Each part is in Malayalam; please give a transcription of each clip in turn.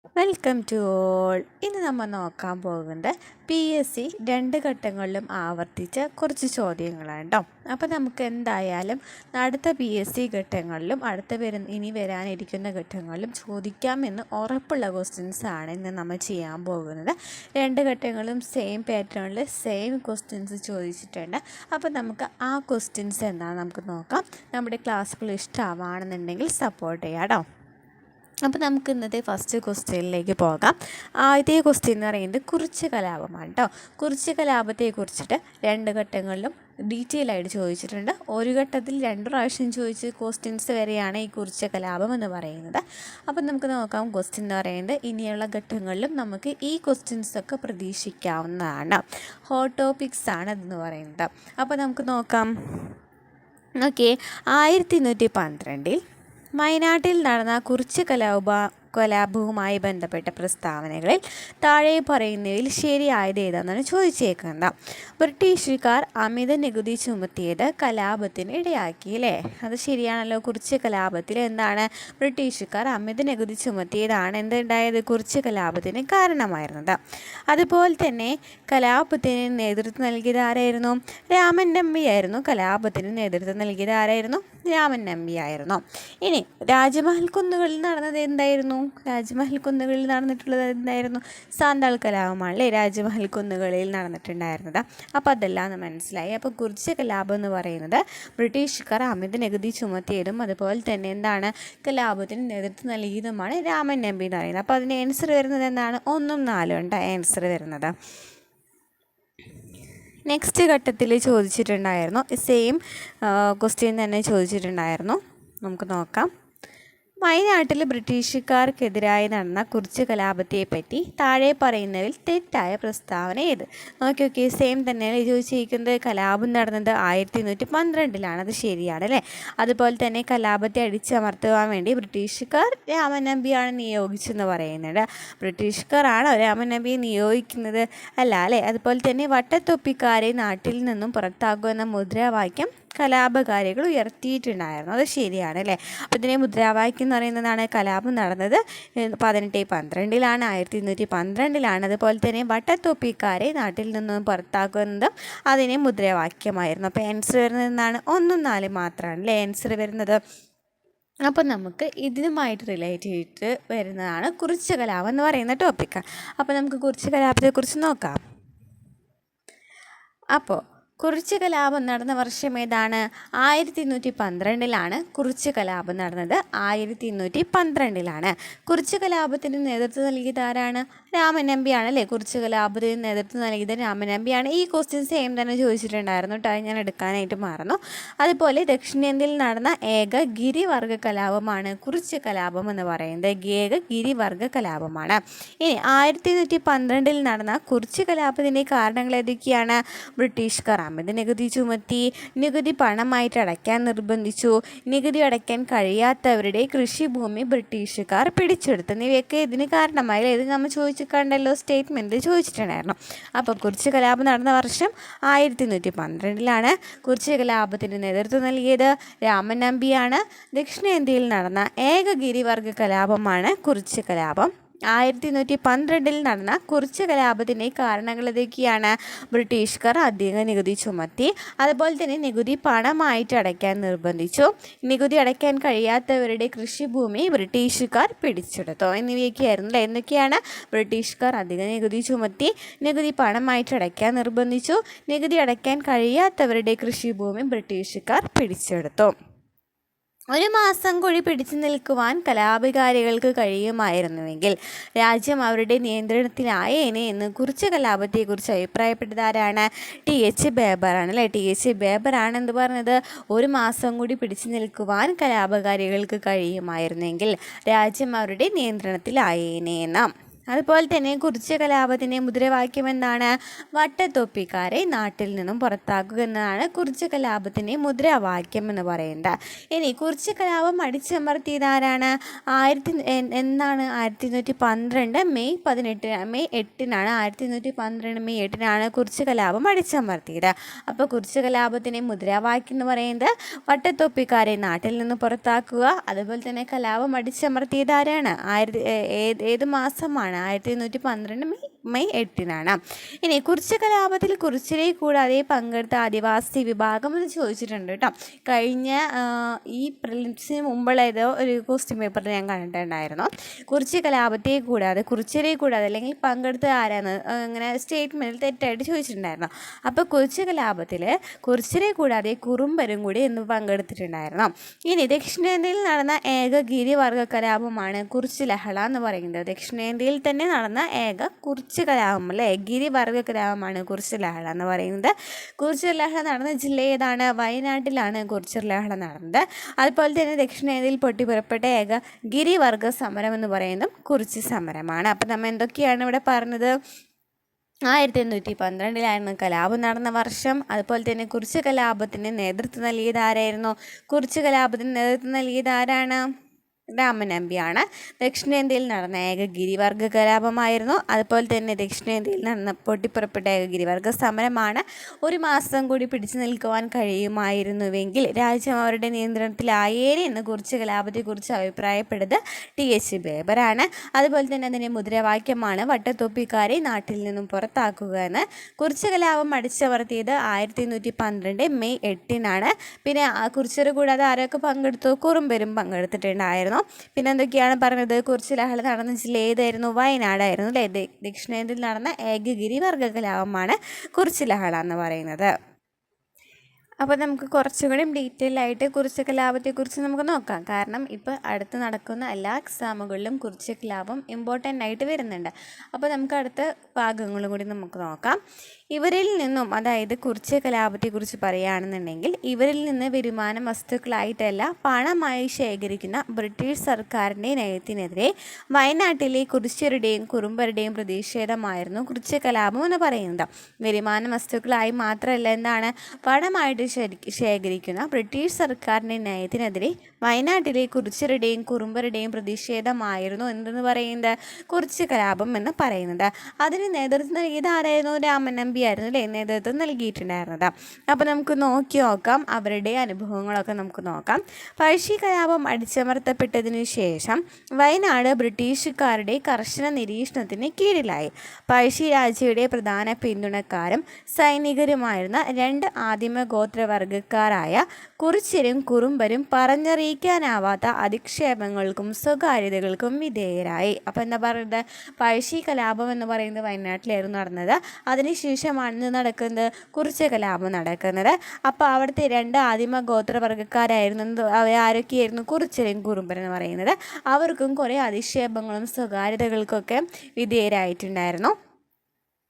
Welcome to all. ഇന്ന് നമ്മൾ നോക്കാൻ പോകുന്നത് PSC 2 ഘട്ടങ്ങളിലും ആവർത്തിച്ച കുറച്ച് ചോദ്യങ്ങളാണ് കേട്ടോ. അപ്പോൾ നമുക്ക് എന്തായാലും അടുത്ത PSC ഘട്ടങ്ങളിലും ഇനി വരാനിരിക്കുന്ന ഘട്ടങ്ങളിലും ചോദിക്കാമെന്ന് ഉറപ്പുള്ള ക്വസ്റ്റ്യൻസ് ആണ് ഇന്ന് നമ്മൾ ചെയ്യാൻ പോകുന്നത്. 2 ഘട്ടങ്ങളും സെയിം പാറ്റേണിൽ സെയിം ക്വസ്റ്റ്യൻസ് ചോദിച്ചിട്ടുണ്ട്. അപ്പോൾ നമുക്ക് ആ ക്വസ്റ്റ്യൻസ് എന്താണെന്ന് നമുക്ക് നോക്കാം. നമ്മുടെ ക്ലാസ്സുകൾ ഇഷ്ടമാണെന്നുണ്ടെങ്കിൽ സപ്പോർട്ട് ചെയ്യാം കേട്ടോ. അപ്പോൾ നമുക്ക് ഇന്നത്തെ ഫസ്റ്റ് ക്വസ്റ്റ്യനിലേക്ക് പോകാം. ആദ്യത്തെ ക്വസ്റ്റ്യൻ എന്ന് പറയുന്നത് കുറിച്യ കലാപമാണ് കേട്ടോ. കുറിച്യ കലാപത്തെക്കുറിച്ചിട്ട് 2 ഘട്ടങ്ങളിലും ഡീറ്റെയിൽ ആയിട്ട് ചോദിച്ചിട്ടുണ്ട്. ഒരു ഘട്ടത്തിൽ 2 പ്രാവശ്യം ചോദിച്ച ക്വസ്റ്റ്യൻസ് വരെയാണ് ഈ കുറിച്യ കലാപം എന്ന് പറയുന്നത്. അപ്പോൾ നമുക്ക് നോക്കാം ക്വസ്റ്റ്യൻ എന്ന് പറയുന്നത് ഇനിയുള്ള ഘട്ടങ്ങളിലും നമുക്ക് ഈ ക്വസ്റ്റ്യൻസൊക്കെ പ്രതീക്ഷിക്കാവുന്നതാണ്. ഹോട്ട് ടോപ്പിക്സ് ആണ് അതെന്ന് പറയുന്നത്. അപ്പോൾ നമുക്ക് നോക്കാം. ഓക്കെ, 1112 വയനാട്ടിൽ നടന്ന കുറിച്യ കലാപവുമായി ബന്ധപ്പെട്ട പ്രസ്താവനകളിൽ താഴെ പറയുന്നതിൽ ശരിയായത് ഏതാണെന്നാണ് ചോദിച്ചേക്കുന്നത്. ബ്രിട്ടീഷുകാർ അമിത നികുതി ചുമത്തിയത് കലാപത്തിന് ഇടയാക്കി അല്ലേ? അത് ശരിയാണല്ലോ. കുറിച്യ കലാപത്തിൽ എന്താണ്? ബ്രിട്ടീഷുകാർ അമിത നികുതി ചുമത്തിയതാണ് എന്തുണ്ടായത്? കുറിച്യ കലാപത്തിന് കാരണമായിരുന്നത്. അതുപോലെ തന്നെ കലാപത്തിന് നേതൃത്വം നൽകിയത് ആരായിരുന്നു? രാമൻ നമ്പിയായിരുന്നു. കലാപത്തിന് നേതൃത്വം നൽകിയത് ആരായിരുന്നു? രാമൻ നമ്പിയായിരുന്നു. ഇനി രാജ്മഹൽ കുന്നുകളിൽ നടന്നത് എന്തായിരുന്നു? രാജ്മഹൽ കുന്നുകളിൽ നടന്നിട്ടുള്ളത് എന്തായിരുന്നു? സാന്താൾ കലാപമാണ് അല്ലേ രാജ്മഹൽ കുന്നുകളിൽ നടന്നിട്ടുണ്ടായിരുന്നത്. അപ്പോൾ അതെല്ലാം മനസ്സിലായി. അപ്പോൾ കുറിച്യ കലാപം എന്ന് പറയുന്നത് ബ്രിട്ടീഷുകാർ അമിത നികുതി ചുമത്തിയതും അതുപോലെ തന്നെ എന്താണ് കലാപത്തിന് നേതൃത്വം നൽകിയതുമാണ് രാമൻ നമ്പി എന്ന് പറയുന്നത്. അപ്പോൾ അതിൻ്റെ ആൻസർ വരുന്നത് എന്താണ്? 1ഉം 4ഉം ഉണ്ട് ആൻസർ വരുന്നത്. നെക്സ്റ്റ് ഘട്ടത്തിൽ ചോദിച്ചിട്ടുണ്ടായിരുന്നു, സെയിം ക്വസ്റ്റ്യൻ തന്നെ ചോദിച്ചിട്ടുണ്ടായിരുന്നു. നമുക്ക് നോക്കാം. വയനാട്ടിൽ ബ്രിട്ടീഷുകാർക്കെതിരായി നടന്ന കുറിച്യ കലാപത്തെപ്പറ്റി താഴെ പറയുന്നതിൽ തെറ്റായ പ്രസ്താവന ഏത്? ഓക്കെ, സെയിം തന്നെയാണ് ചോദിച്ചിരിക്കുന്നത്. കലാപം നടന്നത് 1112 അത് ശരിയാണ് അല്ലേ? അതുപോലെ തന്നെ കലാപത്തെ അടിച്ചമർത്തുവാൻ വേണ്ടി ബ്രിട്ടീഷുകാർ രാമൻ നമ്പിയാണ് നിയോഗിച്ചെന്ന് പറയുന്നുണ്ട്. ബ്രിട്ടീഷുകാരാണോ രാമൻ നമ്പിയെ നിയോഗിക്കുന്നത്? അല്ല അല്ലേ? അതുപോലെ തന്നെ വട്ടത്തൊപ്പിക്കാരെ നാട്ടിൽ നിന്നും പുറത്താക്കുമെന്ന മുദ്രാവാക്യം കലാപകാരികൾ ഉയർത്തിയിട്ടുണ്ടായിരുന്നു. അത് ശരിയാണ് അല്ലേ? അപ്പോൾ ഇതിനെ മുദ്രാവാക്യം എന്ന് പറയുന്നതാണ്. കലാപം നടന്നത് 1812 1112. അതുപോലെ തന്നെ വട്ടത്തൊപ്പിക്കാരെ നാട്ടിൽ നിന്നും പുറത്താക്കുന്നതും അതിനെ മുദ്രാവാക്യമായിരുന്നു. അപ്പോൾ ആൻസർ വരുന്നത് എന്താണ്? 1ഉം 4ഉം മാത്രമാണ് അല്ലേ ആൻസർ വരുന്നത്. അപ്പോൾ നമുക്ക് ഇതിനുമായിട്ട് റിലേറ്റ് ചെയ്തിട്ട് വരുന്നതാണ് കുറിച്യ കലാപം എന്ന് പറയുന്ന ടോപ്പിക്ക്. അപ്പോൾ നമുക്ക് കുറിച്യ കലാപത്തെക്കുറിച്ച് നോക്കാം. അപ്പോൾ കുറിച്യ കലാപം നടന്ന വർഷം ഏതാണ്? 1112 കുറിച്യ കലാപം നടന്നത്. 1112 കുറിച്യ കലാപത്തിന് നേതൃത്വം നൽകിയത് ആരാണ്? രാമൻ നമ്പിയാണ് അല്ലേ? കുറിച്യ കലാപത്തിന് നേതൃത്വം നൽകിയത് രാമൻ നമ്പിയാണ്. ഈ ക്വസ്റ്റ്യൻ സെയിം തന്നെ ചോദിച്ചിട്ടുണ്ടായിരുന്നു കേട്ടോ, ഞാൻ എടുക്കാനായിട്ട് മറന്നു. അതുപോലെ ദക്ഷിണേന്ത്യയിൽ നടന്ന ഏക ഗിരിവർഗ കലാപമാണ് കുറിച്യ കലാപം എന്ന് പറയുന്നത്. ഏക ഗിരിവർഗ കലാപമാണ്. ഇനി 1112 നടന്ന കുറിച്യ കലാപത്തിൻ്റെ കാരണങ്ങൾ ഏതൊക്കെയാണ്? ബ്രിട്ടീഷുകാർ അമിത നികുതി ചുമത്തി, നികുതി പണമായിട്ട് അടയ്ക്കാൻ നിർബന്ധിച്ചു, നികുതി അടയ്ക്കാൻ കഴിയാത്തവരുടെ കൃഷിഭൂമി ബ്രിട്ടീഷുകാർ പിടിച്ചെടുത്തു എന്നിവയൊക്കെ ഇതിന് കാരണമായി. ഇത് നമ്മൾ ചോദിച്ചിട്ടുണ്ടല്ലോ, സ്റ്റേറ്റ്മെൻറ്റ് ചോദിച്ചിട്ടുണ്ടായിരുന്നു. അപ്പോൾ കുറിച്യ കലാപം നടന്ന വർഷം 1112 കുറിച്യ കലാപത്തിന് നേതൃത്വം നൽകിയത് രാമൻ നമ്പിയാണ്. ദക്ഷിണേന്ത്യയിൽ നടന്ന ഏക ഗിരിവർഗ കലാപമാണ് കുറിച്യ കലാപം. 1112 നടന്ന കുറിച്യ കലാപത്തിൻ്റെ കാരണങ്ങൾ ഏതൊക്കെയാണ്? ബ്രിട്ടീഷുകാർ അധിക നികുതി ചുമത്തി, അതുപോലെ തന്നെ നികുതി പണമായിട്ട് അടയ്ക്കാൻ നിർബന്ധിച്ചു, നികുതി അടയ്ക്കാൻ കഴിയാത്തവരുടെ കൃഷിഭൂമി ബ്രിട്ടീഷുകാർ പിടിച്ചെടുത്തു എന്നിവയൊക്കെയായിരുന്നു അല്ലേ? എന്തൊക്കെയാണ്? ബ്രിട്ടീഷുകാർ അധിക നികുതി ചുമത്തി, നികുതി പണമായിട്ട് അടയ്ക്കാൻ നിർബന്ധിച്ചു, നികുതി അടയ്ക്കാൻ കഴിയാത്തവരുടെ കൃഷിഭൂമി ബ്രിട്ടീഷുകാർ പിടിച്ചെടുത്തു. 1 മാസം കൂടി പിടിച്ചു നിൽക്കുവാൻ കലാപകാരികൾക്ക് കഴിയുമായിരുന്നുവെങ്കിൽ രാജ്യം അവരുടെ നിയന്ത്രണത്തിലായേനെ എന്ന് കുറിച്യ കലാപത്തെക്കുറിച്ച് അഭിപ്രായപ്പെട്ടത് ആരാണ്? TH ബേബറാണ് അല്ലേ? TH ബേബറാണ് എന്ത് പറഞ്ഞത്? 1 മാസം കൂടി പിടിച്ചു നിൽക്കുവാൻ കലാപകാരികൾക്ക് കഴിയുമായിരുന്നെങ്കിൽ രാജ്യം അവരുടെ നിയന്ത്രണത്തിലായേനെ എന്ന്. അതുപോലെ തന്നെ കുറിച്യ കലാപത്തിൻ്റെ മുദ്രാവാക്യം എന്താണ്? വട്ടത്തൊപ്പിക്കാരെ നാട്ടിൽ നിന്നും പുറത്താക്കുക എന്നതാണ് കുറിച്യ കലാപത്തിൻ്റെ മുദ്രാവാക്യം എന്ന് പറയുന്നത്. ഇനി കുറിച്യ കലാപം അടിച്ചമർത്തിയതാരാണ്? എന്നാണ്? 1112 മെയ് 8-നാണ് 1112 മെയ് 8-നാണ് കുറിച്യ കലാപം അടിച്ചമർത്തിയത്. അപ്പോൾ കുറിച്യ കലാപത്തിൻ്റെ മുദ്രാവാക്യം എന്ന് പറയുന്നത് വട്ടത്തൊപ്പിക്കാരെ നാട്ടിൽ നിന്ന് പുറത്താക്കുക. അതുപോലെ തന്നെ കലാപം അടിച്ചമർത്തിയതാരാണ്? ഏത് മാസമാണ്? 1112 മെയ് 8-നാണ്. ഇനി കുറിച്യ കലാപത്തിൽ കുറിച്യരെ കൂടാതെ പങ്കെടുത്ത ആദിവാസി വിഭാഗം എന്ന് ചോദിച്ചിട്ടുണ്ട് കേട്ടോ. കഴിഞ്ഞ ഈ പ്രിലിംസിന് മുമ്പുള്ള ഏതോ ഒരു ക്വസ്റ്റ്യൻ പേപ്പറിൽ ഞാൻ കണ്ടിട്ടുണ്ടായിരുന്നു. കുറിച്യ കലാപത്തെ കൂടാതെ കുറിച്യരെ കൂടാതെ അല്ലെങ്കിൽ പങ്കെടുത്ത ആരാന്ന് അങ്ങനെ സ്റ്റേറ്റ്മെൻറ്റിൽ തെറ്റായിട്ട് ചോദിച്ചിട്ടുണ്ടായിരുന്നു. അപ്പോൾ കുറിച്യ കലാപത്തിൽ കുറിച്യരെ കൂടാതെ കുറുമ്പരും കൂടി എന്ന് പങ്കെടുത്തിട്ടുണ്ടായിരുന്നു. ഇനി ദക്ഷിണേന്ത്യയിൽ നടന്ന ഏക ഗിരിവർഗ കലാപമാണ് കുറിച്യ ലഹള എന്ന് പറയുന്നത്. ദക്ഷിണേന്ത്യയിൽ തന്നെ നടന്ന ഏക കുറിച്യ കലാപം അല്ലേ, ഗിരിവർഗ കലാപമാണ് കുറിച്യ ലഹള എന്ന് പറയുന്നത്. കുറിച്യ ലഹള നടന്ന ജില്ല ഏതാണ്? വയനാട്ടിലാണ് കുറിച്യ ലഹള നടന്നത്. അതുപോലെ തന്നെ ദക്ഷിണേന്ത്യയിൽ പൊട്ടിപ്പുറപ്പെട്ട ഏക ഗിരിവർഗ സമരം എന്ന് പറയുന്നതും കുറിച്യ സമരമാണ്. അപ്പം നമ്മൾ എന്തൊക്കെയാണ് ഇവിടെ പറഞ്ഞത്? 1112 കലാപം നടന്ന വർഷം. അതുപോലെ തന്നെ കുറിച്യ കലാപത്തിന് നേതൃത്വം നൽകിയത് ആരായിരുന്നു? കുറിച്യ കലാപത്തിന് നേതൃത്വം നൽകിയത് ആരാണ്? രാമൻ നമ്പിയാണ്. ദക്ഷിണേന്ത്യയിൽ നടന്ന ഏക ഗിരിവർഗ കലാപമായിരുന്നു. അതുപോലെ തന്നെ ദക്ഷിണേന്ത്യയിൽ നടന്ന പൊട്ടിപ്പുറപ്പെട്ട ഏക ഗിരിവർഗ സമരമാണ്. ഒരു മാസം കൂടി പിടിച്ചു നിൽക്കുവാൻ കഴിയുമായിരുന്നുവെങ്കിൽ രാജ്യം അവരുടെ നിയന്ത്രണത്തിലായേനെ എന്ന് കുറിച്യ കലാപത്തെക്കുറിച്ച് അഭിപ്രായപ്പെട്ടത് ടി.എച്ച്. ബേബറാണ്. അതുപോലെ തന്നെ അതിൻ്റെ മുദ്രാവാക്യമാണ് വട്ടത്തൊപ്പിക്കാരെ നാട്ടിൽ നിന്നും പുറത്താക്കുക എന്ന്. കുറിച്യ കലാപം അടിച്ചമർത്തിയത് 1112 മെയ് 8-നാണ്. പിന്നെ കുറിച്യരെ കൂടാതെ ആരൊക്കെ പങ്കെടുത്തു? കുറുമ്പരും പങ്കെടുത്തിട്ടുണ്ടായിരുന്നു. പിന്നെ എന്തൊക്കെയാണ് പറഞ്ഞത്? കുറിച്യ ലഹള നടന്ന ജില്ല ഏതായിരുന്നു? വയനാടായിരുന്നു അല്ലേ. ദക്ഷിണേന്ത്യയിൽ നടന്ന ഏക ഗിരിവർഗ കലാപമാണ് കുറിച്യ ലഹള എന്ന് പറയുന്നത്. അപ്പോൾ നമുക്ക് കുറച്ചുകൂടി ഡീറ്റെയിൽ ആയിട്ട് കുറിച്യ കലാപത്തെക്കുറിച്ച് നമുക്ക് നോക്കാം. കാരണം ഇപ്പോൾ അടുത്ത് നടക്കുന്ന എല്ലാ എക്സാമുകളിലും കുറിച്യ കലാപം ഇമ്പോർട്ടൻ്റ് ആയിട്ട് വരുന്നുണ്ട്. അപ്പോൾ നമുക്ക് അടുത്ത ഭാഗങ്ങളും കൂടി നമുക്ക് നോക്കാം. ഇവരിൽ നിന്നും, അതായത് കുറിച്യ കലാപത്തെക്കുറിച്ച് പറയുകയാണെന്നുണ്ടെങ്കിൽ, ഇവരിൽ നിന്ന് വരുമാന വസ്തുക്കളായിട്ടല്ല പണമായി ശേഖരിക്കുന്ന ബ്രിട്ടീഷ് സർക്കാരിൻ്റെ നയത്തിനെതിരെ വയനാട്ടിലെ കുറിച്യരുടെയും കുറുമ്പരുടെയും പ്രതിഷേധമായിരുന്നു കുറിച്യ കലാപം എന്ന് പറയുന്നത്. വരുമാന വസ്തുക്കളായി മാത്രമല്ല, എന്താണ്, പണമായിട്ട് ശേഖരിക്കുന്ന ബ്രിട്ടീഷ് സർക്കാരിൻ്റെ നയത്തിനെതിരെ വയനാട്ടിലെ കുറിച്യരുടെയും കുറുമ്പരുടെയും പ്രതിഷേധമായിരുന്നു എന്തെന്ന് പറയുന്നത്? കുറിച്യ കലാപം എന്ന് പറയുന്നത്. അതിന് നേതൃത്വം നൽകിയത് ആരായിരുന്നു? രാമൻ നമ്പി ആയിരുന്നു അല്ലേ നേതൃത്വം നൽകിയിട്ടുണ്ടായിരുന്നത്. അപ്പോൾ നമുക്ക് നോക്കാം അവരുടെ അനുഭവങ്ങളൊക്കെ നമുക്ക് നോക്കാം. പഴശ്ശി കലാപം അടിച്ചമർത്തപ്പെട്ടതിനു ശേഷം വയനാട് ബ്രിട്ടീഷുകാരുടെ കർശന നിരീക്ഷണത്തിന് കീഴിലായി. പഴശ്ശി രാജയുടെ പ്രധാന പിന്തുണക്കാരും സൈനികരുമായിരുന്ന രണ്ട് ആദിമ ഗോത്രവർഗക്കാരായ കുറിച്യരും കുറുമ്പരും പറഞ്ഞറിയിക്കാനാവാത്ത അധിക്ഷേപങ്ങൾക്കും സ്വകാര്യതകൾക്കും വിധേയരായി. അപ്പോൾ എന്താ പറയുന്നത്? പഴശ്ശി കലാപം എന്ന് പറയുന്നത് വയനാട്ടിലായിരുന്നു നടന്നത്. അതിനുശേഷമാണ് നടക്കുന്നത് കുറിച്യ കലാപം നടക്കുന്നത്. അപ്പോൾ അവിടുത്തെ രണ്ട് ആദിമ ഗോത്രവർഗക്കാരായിരുന്നു. ആരൊക്കെയായിരുന്നു? കുറിച്യരും കുറുമ്പരും എന്ന് പറയുന്നത്. അവർക്കും കുറേ അധിക്ഷേപങ്ങളും സ്വകാര്യതകൾക്കൊക്കെ വിധേയരായിട്ടുണ്ടായിരുന്നു.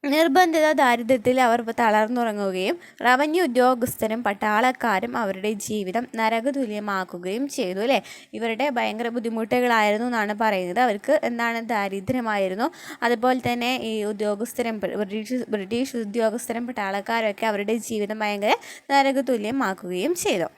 നിർബന്ധിത ദാരിദ്ര്യത്തിൽ അവർ തളർന്നുറങ്ങുകയും റവന്യൂ ഉദ്യോഗസ്ഥരും പട്ടാളക്കാരും അവരുടെ ജീവിതം നരകതുല്യമാക്കുകയും ചെയ്തു അല്ലേ. ഇവരുടെ ഭയങ്കര ബുദ്ധിമുട്ടുകളായിരുന്നു എന്നാണ് പറയുന്നത്. അവർക്ക് എന്താണ്? ദാരിദ്ര്യമായിരുന്നു. അതുപോലെ തന്നെ ഈ ഉദ്യോഗസ്ഥരും ബ്രിട്ടീഷ് ഉദ്യോഗസ്ഥരും പട്ടാളക്കാരും ഒക്കെ അവരുടെ ജീവിതം ഭയങ്കര നരകതുല്യമാക്കുകയും ചെയ്തു.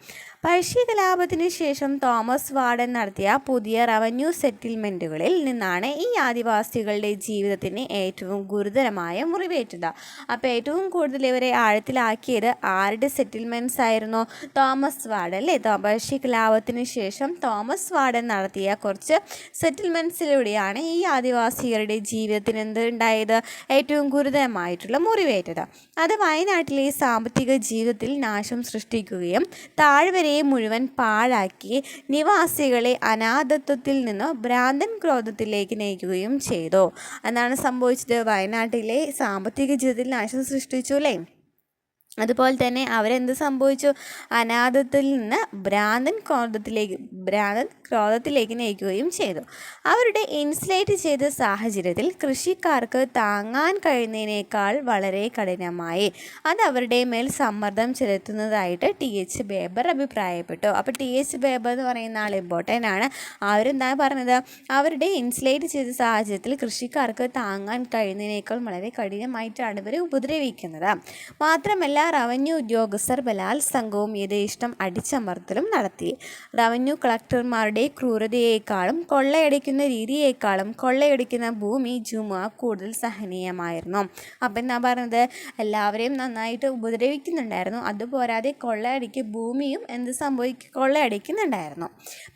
പഴശ്ശി കലാപത്തിന് ശേഷം തോമസ് വാർഡൻ നടത്തിയ പുതിയ റവന്യൂ സെറ്റിൽമെൻറ്റുകളിൽ നിന്നാണ് ഈ ആദിവാസികളുടെ ജീവിതത്തിന് ഏറ്റവും ഗുരുതരമായ മുറിവേറ്റത്. അപ്പോൾ ഏറ്റവും കൂടുതൽ ഇവരെ ആഴത്തിലാക്കിയത് ആരുടെ സെറ്റിൽമെൻറ്റ്സ് ആയിരുന്നു? തോമസ് വാർഡൻ അല്ലേ. പഴശ്ശി കലാപത്തിന് ശേഷം തോമസ് വാർഡൻ നടത്തിയ കുറച്ച് സെറ്റിൽമെൻറ്റ്സിലൂടെയാണ് ഈ ആദിവാസികളുടെ ജീവിതത്തിന് എന്തുണ്ടായത്? ഏറ്റവും ഗുരുതരമായിട്ടുള്ള മുറിവേറ്റത്. അത് വയനാട്ടിലെ സാമ്പത്തിക ജീവിതത്തിൽ നാശം സൃഷ്ടിക്കുകയും താഴ്വര മുഴുവൻ പാഴാക്കി നിവാസികളെ അനാഥത്വത്തിൽ നിന്ന് ഭ്രാന്തൻ ക്രോധത്തിലേക്ക് നയിക്കുകയും ചെയ്തു. എന്താണ് സംഭവിച്ചത്? വയനാട്ടിലെ സാമ്പത്തിക ജീവിതത്തിൽ നാശം സൃഷ്ടിച്ചു അല്ലേ. അതുപോലെ തന്നെ അവരെന്ത് സംഭവിച്ചു, അനാഥത്തിൽ നിന്ന് ഭ്രാന്തൻ ക്രോധത്തിലേക്ക് നയിക്കുകയും ചെയ്തു. അവരുടെ ഇൻസുലേറ്റ് ചെയ്ത സാഹചര്യത്തിൽ കൃഷിക്കാർക്ക് താങ്ങാൻ കഴിയുന്നതിനേക്കാൾ വളരെ കഠിനമായി. അത് അവരുടെ മേൽ സമ്മർദ്ദം ചെലുത്തുന്നതായിട്ട് ടി.എച്ച്. ബേബർ അഭിപ്രായപ്പെട്ടു. അപ്പോൾ ടി.എച്ച്. ബേബർ എന്ന് പറയുന്ന ആൾ ഇമ്പോർട്ടൻ്റ് ആണ്. അവരെന്താണ് പറഞ്ഞത്, അവരുടെ ഇൻസുലേറ്റ് ചെയ്ത സാഹചര്യത്തിൽ കൃഷിക്കാർക്ക് താങ്ങാൻ കഴിയുന്നതിനേക്കാൾ വളരെ കഠിനമായിട്ടാണ് ഇവർ ഉപദ്രവിക്കുന്നത്. മാത്രമല്ല റവന്യൂ ഉദ്യോഗസ്ഥർ ബലാത്സംഗവും യഥേഷ്ടം അടിച്ചമർത്തലും നടത്തി. റവന്യൂ കളക്ടർമാരുടെ ക്രൂരതയേക്കാളും കൊള്ളയടിക്കുന്ന രീതിയേക്കാളും കൊള്ളയടിക്കുന്ന ഭൂമി ജുമ കൂടുതൽ സഹനീയമായിരുന്നു. അപ്പം എന്താ പറഞ്ഞത്, എല്ലാവരെയും നന്നായിട്ട് ഉപദ്രവിക്കുന്നുണ്ടായിരുന്നു. അതുപോരാതെ ഭൂമിയും കൊള്ളയടിക്കുന്നുണ്ടായിരുന്നു.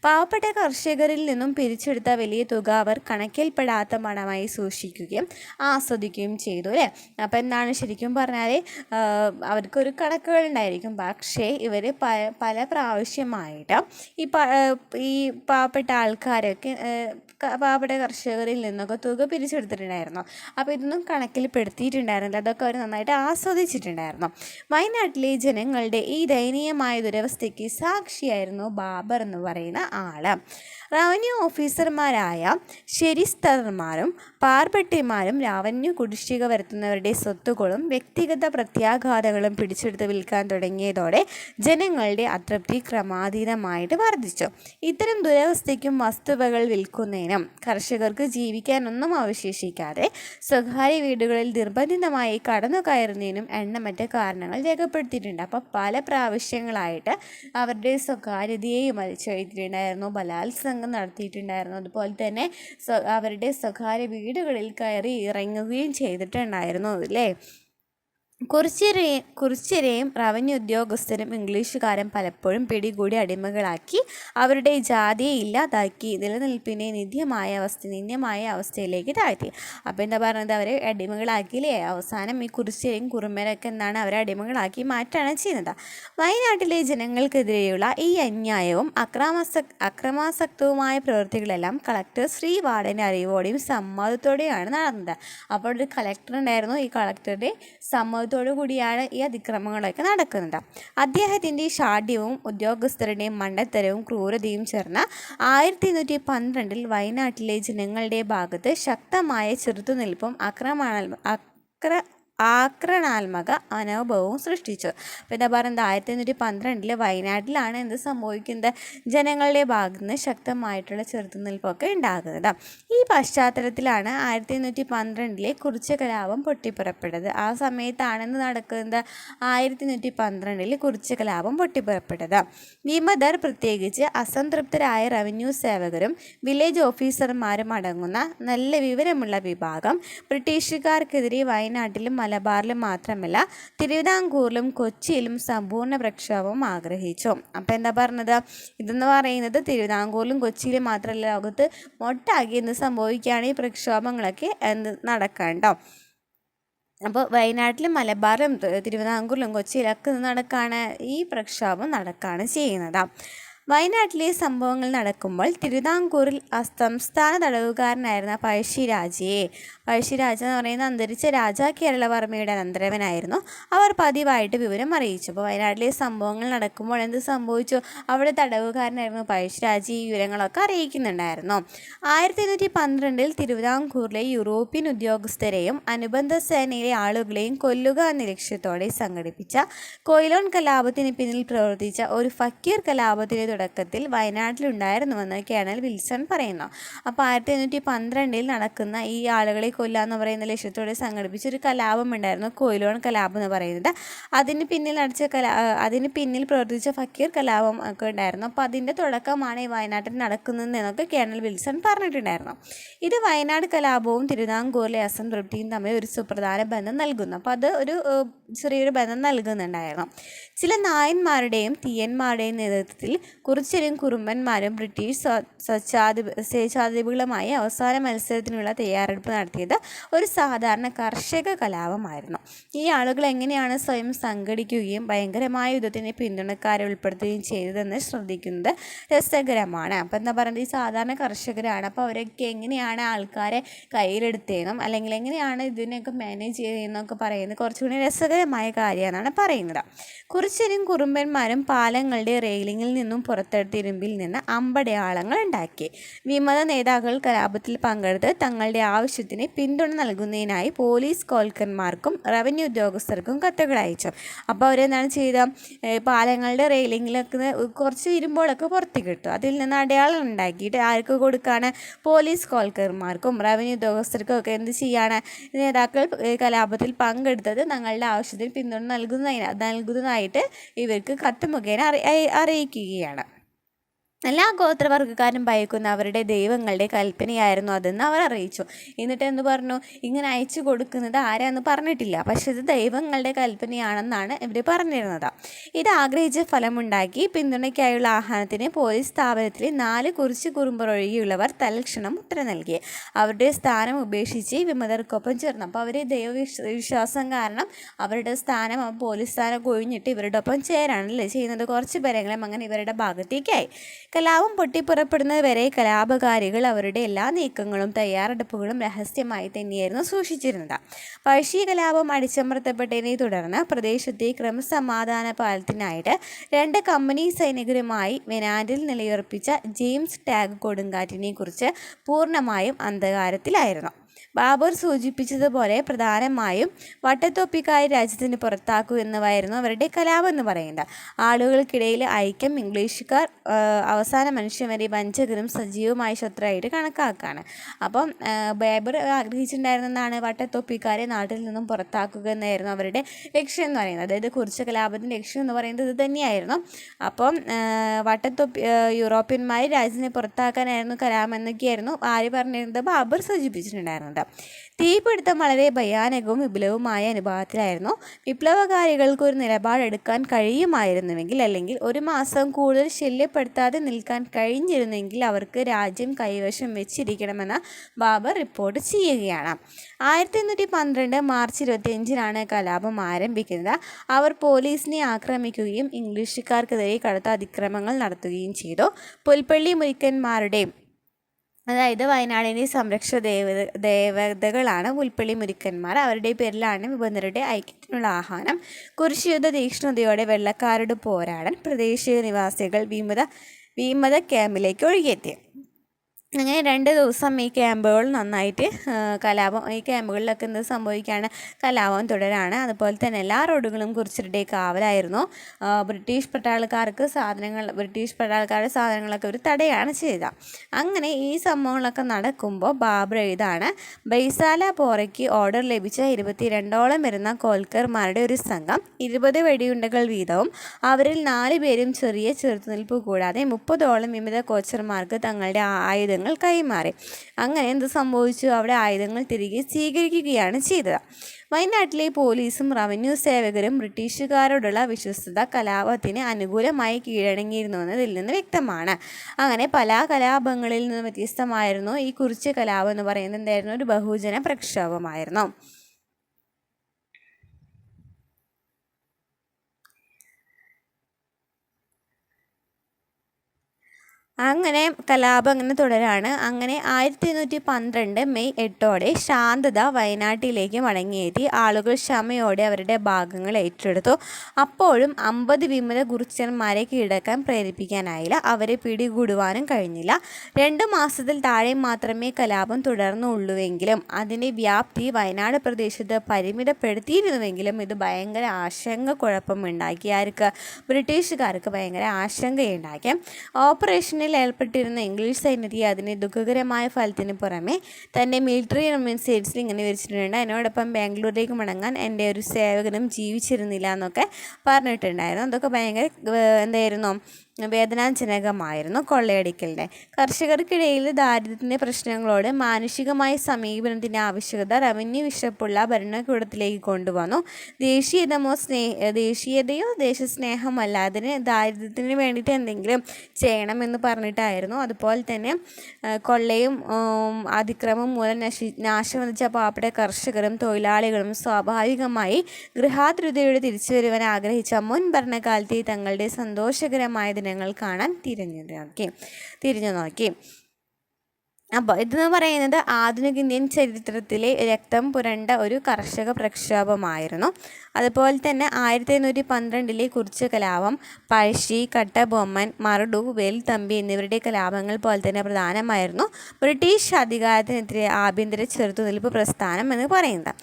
പാവപ്പെട്ട കർഷകരിൽ നിന്നും പിരിച്ചെടുത്ത വലിയ തുക അവർ കണക്കിൽപ്പെടാത്ത പണമായി സൂക്ഷിക്കുകയും ആസ്വദിക്കുകയും ചെയ്തു അല്ലേ. അപ്പം എന്താണ് ശരിക്കും പറഞ്ഞാൽ അവർക്കൊരു കണക്കുകളുണ്ടായിരിക്കും. പക്ഷേ ഇവർ പല പ്രാവശ്യമായിട്ട് ഈ പാവപ്പെട്ട ആൾക്കാരൊക്കെ പാവപ്പെട്ട കർഷകരിൽ നിന്നൊക്കെ തുക പിരിച്ചെടുത്തിട്ടുണ്ടായിരുന്നു. അപ്പോൾ ഇതൊന്നും കണക്കിൽപ്പെടുത്തിയിട്ടുണ്ടായിരുന്നില്ല. അതൊക്കെ അവർ നന്നായിട്ട് ആസ്വദിച്ചിട്ടുണ്ടായിരുന്നു. വയനാട്ടിലെ ജനങ്ങളുടെ ഈ ദയനീയമായ ദുരവസ്ഥയ്ക്ക് സാക്ഷിയായിരുന്നു ബാബർ എന്ന് പറയുന്ന ആൾ. റവന്യൂ ഓഫീസർമാരായ ശരിസ്തർമാരും പാർപെട്ടിമാരും റവന്യൂ കുടിശ്ശിക വരുത്തുന്നവരുടെ സ്വത്തുക്കളും വ്യക്തിഗത പ്രത്യാഘാതങ്ങളും പിടിച്ചെടുത്ത് വിൽക്കാൻ തുടങ്ങിയതോടെ ജനങ്ങളുടെ അതൃപ്തി ക്രമാതീതമായിട്ട് വർദ്ധിച്ചു. ഇത്തരം ദുരവസ്ഥയ്ക്കും വസ്തുവകൾ വിൽക്കുന്നതിനും കർഷകർക്ക് ജീവിക്കാനൊന്നും അവശേഷിക്കാതെ സ്വകാര്യ വീടുകളിൽ നിർബന്ധിതമായി കടന്നു കയറുന്നതിനും എണ്ണമറ്റ കാരണങ്ങൾ രേഖപ്പെടുത്തിയിട്ടുണ്ട്. അപ്പോൾ പല പ്രാവശ്യങ്ങളായിട്ട് അവരുടെ സ്വകാര്യതയെയും വലിച്ചെഴുത്തിയിട്ടുണ്ടായിരുന്നു, ബലാത്സംഗം നടത്തിയിട്ടുണ്ടായിരുന്നു. അതുപോലെ തന്നെ അവരുടെ സ്വകാര്യ വീടുകളിൽ കയറി ഇറങ്ങുകയും ചെയ്തിട്ടുണ്ടായിരുന്നു അല്ലേ. കുറിച്യരെയും റവന്യൂ ഉദ്യോഗസ്ഥരും ഇംഗ്ലീഷുകാരും പലപ്പോഴും പിടികൂടി അടിമകളാക്കി അവരുടെ ജാതിയെ ഇല്ലാതാക്കി നിലനിൽപ്പിനെ നിന്ദ്യമായ അവസ്ഥയിലേക്ക് താഴ്ത്തി. അപ്പോൾ എന്താ പറയുന്നത്, അവരെ അടിമകളാക്കിയില്ലേ. അവസാനം ഈ കുറിച്യരെയും കുറുമരൊക്കെ എന്താണ്, അവരെ അടിമകളാക്കി മാറ്റാണ് ചെയ്യുന്നത്. വയനാട്ടിലെ ജനങ്ങൾക്കെതിരെയുള്ള ഈ അന്യായവും അക്രമാസക്തവുമായ പ്രവൃത്തികളെല്ലാം കളക്ടർ ശ്രീവാർഡൻ്റെ അറിവോടെയും സമ്മതത്തോടെയാണ് നടന്നത്. അപ്പോൾ ഒരു കളക്ടർ ഉണ്ടായിരുന്നു. ഈ കളക്ടറുടെ സമ്മതത്തോടു കൂടിയാണ് ഈ അതിക്രമങ്ങളൊക്കെ നടക്കുന്നത്. അദ്ദേഹത്തിൻ്റെ ഷാഢ്യവും ഉദ്യോഗസ്ഥരുടെയും മണ്ടത്തരവും ക്രൂരതയും ചേർന്ന് 1812 വയനാട്ടിലെ ജനങ്ങളുടെ ഭാഗത്ത് ശക്തമായ ചെറുത്തുനിൽപ്പും ആക്രമണാത്മക മനോഭാവവും സൃഷ്ടിച്ചു. അപ്പോൾ എന്താ പറയുന്നത്, 1812 വയനാട്ടിലാണ് എന്ത് സംഭവിക്കുന്നത്, ജനങ്ങളുടെ ഭാഗത്ത് നിന്ന് ശക്തമായിട്ടുള്ള ചെറുത്തുനിൽപ്പൊക്കെ ഉണ്ടാകുന്നത്. ഈ പശ്ചാത്തലത്തിലാണ് 1812 കുറിച്യ കലാപം പൊട്ടിപ്പുറപ്പെട്ടത്. ആ സമയത്താണെന്ന് നടക്കുന്നത് 1812 കുറിച്യ കലാപം പൊട്ടിപ്പുറപ്പെട്ടത്. വിമതർ, പ്രത്യേകിച്ച് അസംതൃപ്തരായ റവന്യൂ സേവകരും വില്ലേജ് ഓഫീസർമാരും അടങ്ങുന്ന നല്ല വിവരമുള്ള വിഭാഗം ബ്രിട്ടീഷുകാർക്കെതിരെ വയനാട്ടിലും മലബാറിലും മാത്രമല്ല തിരുവിതാംകൂറിലും കൊച്ചിയിലും സമ്പൂർണ്ണ പ്രക്ഷോഭം ആഗ്രഹിച്ചു. അപ്പോൾ എന്താ പറഞ്ഞത്, ഇതെന്ന് പറയുന്നത് തിരുവിതാംകൂറിലും കൊച്ചിയിലും മാത്രമല്ല, ലോകത്ത് മൊട്ടാകെ എന്ത് സംഭവിക്കുകയാണ്, ഈ പ്രക്ഷോഭങ്ങളൊക്കെ നടക്കണ്ടോ. അപ്പോൾ വയനാട്ടിലും മലബാറിലും തിരുവിതാംകൂറിലും കൊച്ചിയിലൊക്കെ ഈ പ്രക്ഷോഭം നടക്കുകയാണ് ചെയ്യുന്നത്. വയനാട്ടിലെ സംഭവങ്ങൾ നടക്കുമ്പോൾ തിരുവിതാംകൂറിൽ സംസ്ഥാന തടവുകാരനായിരുന്ന പഴശ്ശിരാജയെ എന്ന് പറയുന്ന അന്തരിച്ച രാജാ കേരളവർമ്മയുടെ അനന്തരവനായിരുന്നു. അവർ പതിവായിട്ട് വിവരം അറിയിച്ചു. അപ്പോൾ വയനാട്ടിലെ സംഭവങ്ങൾ നടക്കുമ്പോൾ എന്ത് സംഭവിച്ചു, അവിടെ തടവുകാരനായിരുന്നു പഴശ്ശിരാജ. ഈ വിവരങ്ങളൊക്കെ അറിയിക്കുന്നുണ്ടായിരുന്നു. 1812 തിരുവിതാംകൂറിലെ യൂറോപ്യൻ ഉദ്യോഗസ്ഥരെയും അനുബന്ധ സേനയിലെ ആളുകളെയും കൊല്ലുക എന്ന ലക്ഷ്യത്തോടെ സംഘടിപ്പിച്ച കൊയിലോൺ കലാപത്തിന് പിന്നിൽ പ്രവർത്തിച്ച ഒരു ഫക്കീർ കലാപത്തിൻ്റെ തുടക്കത്തിൽ വയനാട്ടിലുണ്ടായിരുന്നുവെന്ന് കേണൽ വിൽസൺ പറയുന്നു. അപ്പോൾ 1812 നടക്കുന്ന ഈ ആളുകളെ കൊല്ലുക എന്ന് പറയുന്ന ലക്ഷ്യത്തോടെ സംഘടിപ്പിച്ചൊരു കലാപം ഉണ്ടായിരുന്നു, കൊയിലോൺ കലാപം എന്ന് പറയുന്നത്. അതിന് പിന്നിൽ പ്രവർത്തിച്ച ഫക്കീർ കലാപം ഒക്കെ ഉണ്ടായിരുന്നു. അപ്പോൾ അതിൻ്റെ തുടക്കമാണ് ഈ വയനാട്ടിൽ നടക്കുന്നത് എന്നൊക്കെ കേണൽ വിൽസൺ പറഞ്ഞിട്ടുണ്ടായിരുന്നു. ഇത് വയനാട് കലാപവും തിരുവിതാംകൂറിലെ അസംതൃപ്തിയും തമ്മിൽ ഒരു സുപ്രധാന ബന്ധം നൽകുന്നു. അപ്പോൾ അത് ഒരു ചെറിയൊരു ബന്ധം നൽകുന്നുണ്ടായിരുന്നു. ചില നായന്മാരുടെയും തീയന്മാരുടെയും നേതൃത്വത്തിൽ കുറിച്യരും കുറുമ്പന്മാരും ബ്രിട്ടീഷ് സ്വേച്ഛാധിപതികളുമായി അവസാന മത്സരത്തിനുള്ള തയ്യാറെടുപ്പ് നടത്തിയത് ഒരു സാധാരണ കർഷക കലാപമായിരുന്നു. ഈ ആളുകൾ എങ്ങനെയാണ് സ്വയം സംഘടിക്കുകയും ഭയങ്കരമായ യുദ്ധത്തിന് പിന്തുണക്കാരെ ഉൾപ്പെടുത്തുകയും ചെയ്തതെന്ന് ശ്രദ്ധിക്കുന്നത് രസകരമാണ്. അപ്പം എന്താ പറയുന്നത്, ഈ സാധാരണ കർഷകരാണ്. അപ്പോൾ അവരൊക്കെ എങ്ങനെയാണ് ആൾക്കാരെ കയ്യിലെടുത്തതെന്നും അല്ലെങ്കിൽ എങ്ങനെയാണ് ഇതിനെയൊക്കെ മാനേജ് ചെയ്തതെന്നൊക്കെ പറയുന്നത് കുറച്ചുകൂടി രസകരമായ കാര്യമെന്നാണ് പറയുന്നത്. കുറിച്യരും കുറുമ്പന്മാരും പാലങ്ങളുടെ റെയിലിങ്ങിൽ നിന്നും പുറത്തെടുത്ത ഇരുമ്പിൽ നിന്ന് അമ്പടയാളങ്ങൾ ഉണ്ടാക്കി. വിമത നേതാക്കൾ കലാപത്തിൽ പങ്കെടുത്ത് തങ്ങളുടെ ആവശ്യത്തിന് പിന്തുണ നൽകുന്നതിനായി പോലീസ് കോൽക്കന്മാർക്കും റവന്യൂ ഉദ്യോഗസ്ഥർക്കും കത്തുകൾ അയച്ചു. അപ്പോൾ അവരെന്താണ് ചെയ്തത്, പാലങ്ങളുടെ റെയിലിങ്ങിലൊക്കെ കുറച്ച് ഇരുമ്പോളൊക്കെ പുറത്തേക്ക് കിട്ടും. അതിൽ നിന്ന് അടയാളം ഉണ്ടാക്കിയിട്ട് ആർക്ക് കൊടുക്കുകയാണ്, പോലീസ് കോൽക്കന്മാർക്കും റവന്യൂ ഉദ്യോഗസ്ഥർക്കും ഒക്കെ എന്ത് ചെയ്യാണ്, നേതാക്കൾ കലാപത്തിൽ പങ്കെടുത്തത് തങ്ങളുടെ ആവശ്യത്തിന് പിന്തുണ നൽകുന്നതായിട്ട് ഇവർക്ക് കത്ത് മുഖേന അറിയിക്കുകയാണ്. എല്ലാ ഗോത്രവർഗ്ഗക്കാരും ഭയക്കുന്ന അവരുടെ ദൈവങ്ങളുടെ കൽപ്പനയായിരുന്നു അതെന്ന് അവർ അറിയിച്ചു. എന്നിട്ട് എന്ത് പറഞ്ഞു, ഇങ്ങനെ അയച്ചു കൊടുക്കുന്നത് ആരാന്ന് പറഞ്ഞിട്ടില്ല, പക്ഷെ ഇത് ദൈവങ്ങളുടെ കൽപ്പനയാണെന്നാണ് ഇവർ പറഞ്ഞിരുന്നത്. ഇത് ആഗ്രഹിച്ച ഫലമുണ്ടാക്കി. പിന്തുണയ്ക്കായുള്ള ആഹ്വാനത്തിന് പോലീസ് സ്ഥാപനത്തിലെ 4 കുറിച്യ ഒഴികെയുള്ളവർ തൽക്ഷണം ഉത്തരം നൽകി. അവരുടെ സ്ഥാനം ഉപേക്ഷിച്ച് വിമതർക്കൊപ്പം ചേർന്നു. അപ്പോൾ അവർ ദൈവവിശ്വാസം കാരണം അവരുടെ സ്ഥാനം, പോലീസ് സ്ഥാനം ഒഴിഞ്ഞിട്ട് ഇവരുടെ ഒപ്പം ചേരാണല്ലേ ചെയ്യുന്നത്. കുറച്ച് പേരെങ്കിലും അങ്ങനെ ഇവരുടെ ഭാഗത്തേക്കായി. കലാപം പൊട്ടിപ്പുറപ്പെടുന്നത് വരെ കലാപകാരികൾ അവരുടെ എല്ലാ നീക്കങ്ങളും തയ്യാറെടുപ്പുകളും രഹസ്യമായി തന്നെയായിരുന്നു സൂക്ഷിച്ചിരുന്നത്. പഴശ്ശി കലാപം അടിച്ചമർത്തപ്പെട്ടതിനെ തുടർന്ന് പ്രദേശത്തെ ക്രമസമാധാന പാലനത്തിനായിട്ട് 2 കമ്പനി സൈനികരുമായി വെനാൻഡിൽ നിലയുറപ്പിച്ച ജെയിംസ് ടാഗ് കൊടുങ്കാറ്റിനെ കുറിച്ച് പൂർണ്ണമായും അന്ധകാരത്തിലായിരുന്നു. ബാബർ സൂചിപ്പിച്ചതുപോലെ പ്രധാനമായും വട്ടത്തൊപ്പിക്കാരെ രാജ്യത്തിന് പുറത്താക്കൂ എന്നതായിരുന്നു അവരുടെ കലാപം എന്ന് പറയുന്നത്. ആളുകൾക്കിടയിൽ ഐക്യം ഇംഗ്ലീഷുകാർ അവസാന മനുഷ്യൻ വരെ വഞ്ചകരും സജീവമായ ശത്രുവായിട്ട് കണക്കാക്കാണ്. അപ്പം ബാബർ ആഗ്രഹിച്ചിട്ടുണ്ടായിരുന്നതാണ് വട്ടത്തൊപ്പിക്കാരെ നാട്ടിൽ നിന്നും പുറത്താക്കുക എന്നായിരുന്നു അവരുടെ ലക്ഷ്യം എന്ന് പറയുന്നത്. അതായത് കുറിച്യ കലാപത്തിൻ്റെ ലക്ഷ്യം എന്ന് പറയുന്നത് ഇത് തന്നെയായിരുന്നു. അപ്പം യൂറോപ്യന്മാർ രാജ്യത്തിനെ പുറത്താക്കാനായിരുന്നു കലാപം എന്നൊക്കെയായിരുന്നു ആര് പറഞ്ഞിരുന്നത്, ബാബർ സൂചിപ്പിച്ചിട്ടുണ്ടായിരുന്നത്. തീപിടുത്തം വളരെ ഭയാനകവും വിപുലവുമായ അനുഭവത്തിലായിരുന്നു. വിപ്ലവകാരികൾക്ക് ഒരു നിലപാടെടുക്കാൻ കഴിയുമായിരുന്നുവെങ്കിൽ, അല്ലെങ്കിൽ 1 മാസം കൂടുതൽ ശല്യപ്പെടുത്താതെ നിൽക്കാൻ കഴിഞ്ഞിരുന്നെങ്കിൽ അവർക്ക് രാജ്യം കൈവശം വെച്ചിരിക്കണമെന്ന് ബാബർ റിപ്പോർട്ട് ചെയ്യുകയാണ്. 1812 മാർച്ച് 25-നാണ് കലാപം ആരംഭിക്കുന്നത്. അവർ പോലീസിനെ ആക്രമിക്കുകയും ഇംഗ്ലീഷുകാർക്കെതിരെ കടുത്ത അതിക്രമങ്ങൾ നടത്തുകയും ചെയ്തു. പുൽപ്പള്ളി മുരിക്കന്മാരുടെ, അതായത് വയനാടിൻ്റെ സംരക്ഷക ദേവതകളാണ് പുൽപ്പള്ളി മുരിക്കന്മാർ. അവരുടെ പേരിലാണ് വിമതരുടെ ഐക്യത്തിനുള്ള ആഹ്വാനം. കുരിശുയുദ്ധ തീക്ഷ്ണതയോടെ വെള്ളക്കാരോട് പോരാടാൻ പ്രദേശിക നിവാസികൾ വിമത ക്യാമ്പിലേക്ക് ഒഴുകിയെത്തി. അങ്ങനെ 2 ദിവസം ഈ ക്യാമ്പുകൾ നന്നായിട്ട് ഈ ക്യാമ്പുകളിലൊക്കെ എന്ത് സംഭവിക്കുകയാണ്, കലാപം തുടരാണ്. അതുപോലെ തന്നെ എല്ലാ റോഡുകളും കുറിച്യരുടെ കാവലായിരുന്നു. ബ്രിട്ടീഷ് പട്ടാളക്കാരുടെ സാധനങ്ങളൊക്കെ ഒരു തടയാണ് ചെയ്തത്. അങ്ങനെ ഈ സംഭവങ്ങളൊക്കെ നടക്കുമ്പോൾ ബാബർ എഴുതാണ്, ബൈസാല പോറയ്ക്ക് ഓർഡർ ലഭിച്ച 22ഓളം വരുന്ന കോൽക്കർമാരുടെ ഒരു സംഘം 20 വെടിയുണ്ടകൾ വീതവും അവരിൽ 4 പേരും ചെറിയ ചെറുത്തുനിൽപ്പ് കൂടാതെ 30ഓളം വിമത കോച്ചർമാർക്ക് തങ്ങളുടെ ആയുധങ്ങൾ കൈമാറി. അങ്ങനെ എന്ത് സംഭവിച്ചു, അവിടെ ആയുധങ്ങൾ തിരികെ സ്വീകരിക്കുകയാണ് ചെയ്തത്. വയനാട്ടിലെ പോലീസും റവന്യൂ സേവകരും ബ്രിട്ടീഷുകാരോടുള്ള വിശ്വസ്തത കലാപത്തിന് അനുകൂലമായി കീഴടങ്ങിയിരുന്നുവെന്ന് ഇതിൽ നിന്ന് വ്യക്തമാണ്. അങ്ങനെ പല കലാപങ്ങളിൽ നിന്ന് വ്യത്യസ്തമായിരുന്നു ഈ കുറിച്യ കലാപം എന്ന് പറയുന്നത് എന്തായിരുന്നു, ഒരു ബഹുജന പ്രക്ഷോഭമായിരുന്നു. അങ്ങനെ കലാപം അങ്ങനെ തുടരാണ്. അങ്ങനെ 1812 മെയ് 8-ഓടെ ശാന്തത വയനാട്ടിലേക്ക് മടങ്ങിയെത്തി. ആളുകൾ ക്ഷമയോടെ അവരുടെ ഭാഗങ്ങൾ ഏറ്റെടുത്തു. അപ്പോഴും 50 വിമത കുറിച്യന്മാരെ കീഴടക്കാൻ പ്രേരിപ്പിക്കാനായില്ല. അവരെ പിടികൂടുവാനും കഴിഞ്ഞില്ല. 2 മാസത്തിൽ താഴെ മാത്രമേ കലാപം തുടർന്നുള്ളൂവെങ്കിലും അതിൻ്റെ വ്യാപ്തി വയനാട് പ്രദേശത്ത് പരിമിതപ്പെടുത്തിയിരുന്നുവെങ്കിലും ഇത് ഭയങ്കര കുഴപ്പമുണ്ടാക്കി. ആർക്ക്, ബ്രിട്ടീഷുകാർക്ക് ഭയങ്കര ആശങ്കയുണ്ടാക്കി. ഓപ്പറേഷനിൽ ഏർപ്പെട്ടിരുന്ന ഇംഗ്ലീഷ് സൈന്യത്തെ അതിന് ദുഃഖകരമായ ഫലത്തിന് പുറമെ തൻ്റെ മിലിറ്ററി സ്റ്റേറ്റ്സിൽ ഇങ്ങനെ വിവരിച്ചിട്ടുണ്ട്, അതിനോടൊപ്പം ബാംഗ്ലൂരിലേക്ക് മടങ്ങാൻ എൻ്റെ ഒരു സേവകനും ജീവിച്ചിരുന്നില്ല എന്നൊക്കെ പറഞ്ഞിട്ടുണ്ടായിരുന്നു. അതൊക്കെ ഭയങ്കര എന്തായിരുന്നു, വേദനാജനകമായിരുന്നു കൊള്ളയടിക്കലിൻ്റെ. കർഷകർക്കിടയിൽ ദാരിദ്ര്യത്തിൻ്റെ പ്രശ്നങ്ങളോട് മാനുഷികമായ സമീപനത്തിൻ്റെ ആവശ്യകത റവന്യൂ വിശപ്പുള്ള ഭരണകൂടത്തിലേക്ക് കൊണ്ടുവന്നു. ദേശീയതയോ ദേശസ്നേഹമല്ല, അതിന് ദാരിദ്ര്യത്തിന് വേണ്ടിയിട്ട് എന്തെങ്കിലും ചെയ്യണമെന്ന് പറഞ്ഞിട്ടായിരുന്നു. അതുപോലെ തന്നെ കൊള്ളയും അതിക്രമം മൂലം നാശം വധിച്ച പാവപ്പെട്ട കർഷകരും തൊഴിലാളികളും സ്വാഭാവികമായി ഗൃഹാതുരതയുടെ തിരിച്ചുവരുവാൻ ആഗ്രഹിച്ച മുൻ ഭരണകാലത്തെ തങ്ങളുടെ സന്തോഷകരമായ ദിനങ്ങൾ കാണാൻ തിരിഞ്ഞു നോക്കി. അപ്പോൾ ഇതെന്ന് പറയുന്നത് ആധുനിക ഇന്ത്യൻ ചരിത്രത്തിലെ രക്തം പുരണ്ട ഒരു കർഷക പ്രക്ഷോഭമായിരുന്നു. അതുപോലെ തന്നെ 1812 കുറിച്യ കലാപം, പഴശ്ശി, കട്ടബൊമ്മൻ, മറുഡു, വേൽത്തമ്പി എന്നിവരുടെ കലാപങ്ങൾ പോലെ തന്നെ പ്രധാനമായിരുന്നു ബ്രിട്ടീഷ് അധികാരത്തിനെതിരെ ആഭ്യന്തര ചെറുത്തുനിൽപ്പ് പ്രസ്ഥാനം എന്ന് പറയുന്നത്.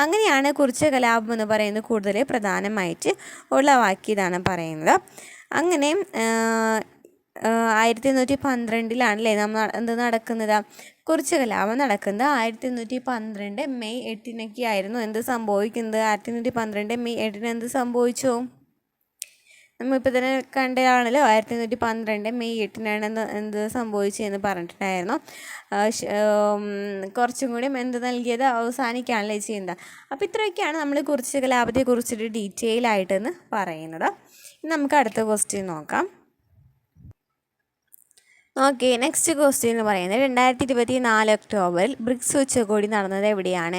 അങ്ങനെയാണ് കുറിച്യ കലാപം എന്ന് പറയുന്നത് കൂടുതൽ പ്രധാനമായിട്ട് ഉളവാക്കിയതാണ് പറയുന്നത്. അങ്ങനെ 1812 നമ്മൾ എന്ത് നടക്കുന്നത്, കുറിച്യ കലാപം നടക്കുന്നത്. 1812 മെയ് 8 ആയിരുന്നു എന്ത് സംഭവിക്കുന്നത്. 1812 മെയ് 8 എന്ത് സംഭവിച്ചു, നമ്മളിപ്പോൾ തന്നെ കണ്ടതാണല്ലോ. 1812 മെയ് 8 എന്ത് സംഭവിച്ചതെന്ന് പറഞ്ഞിട്ടുണ്ടായിരുന്നു. കുറച്ചും കൂടി എന്ത് നൽകിയത് അവസാനിക്കുകയാണല്ലോ ചെയ്യുന്നത്. അപ്പോൾ ഇത്രയൊക്കെയാണ് നമ്മൾ കുറിച്യ കലാപത്തെ കുറിച്ചിട്ട് ഡീറ്റെയിൽ ആയിട്ടെന്ന് പറയുന്നത്. ഇനി നമുക്ക് അടുത്ത ക്വസ്റ്റ്യൻ നോക്കാം. ഓക്കെ, നെക്സ്റ്റ് ക്വസ്റ്റ്യൻ എന്ന് പറയുന്നത് 2024 ഒക്ടോബറിൽ ബ്രിക്സ് ഉച്ചകോടി നടന്നത് എവിടെയാണ്?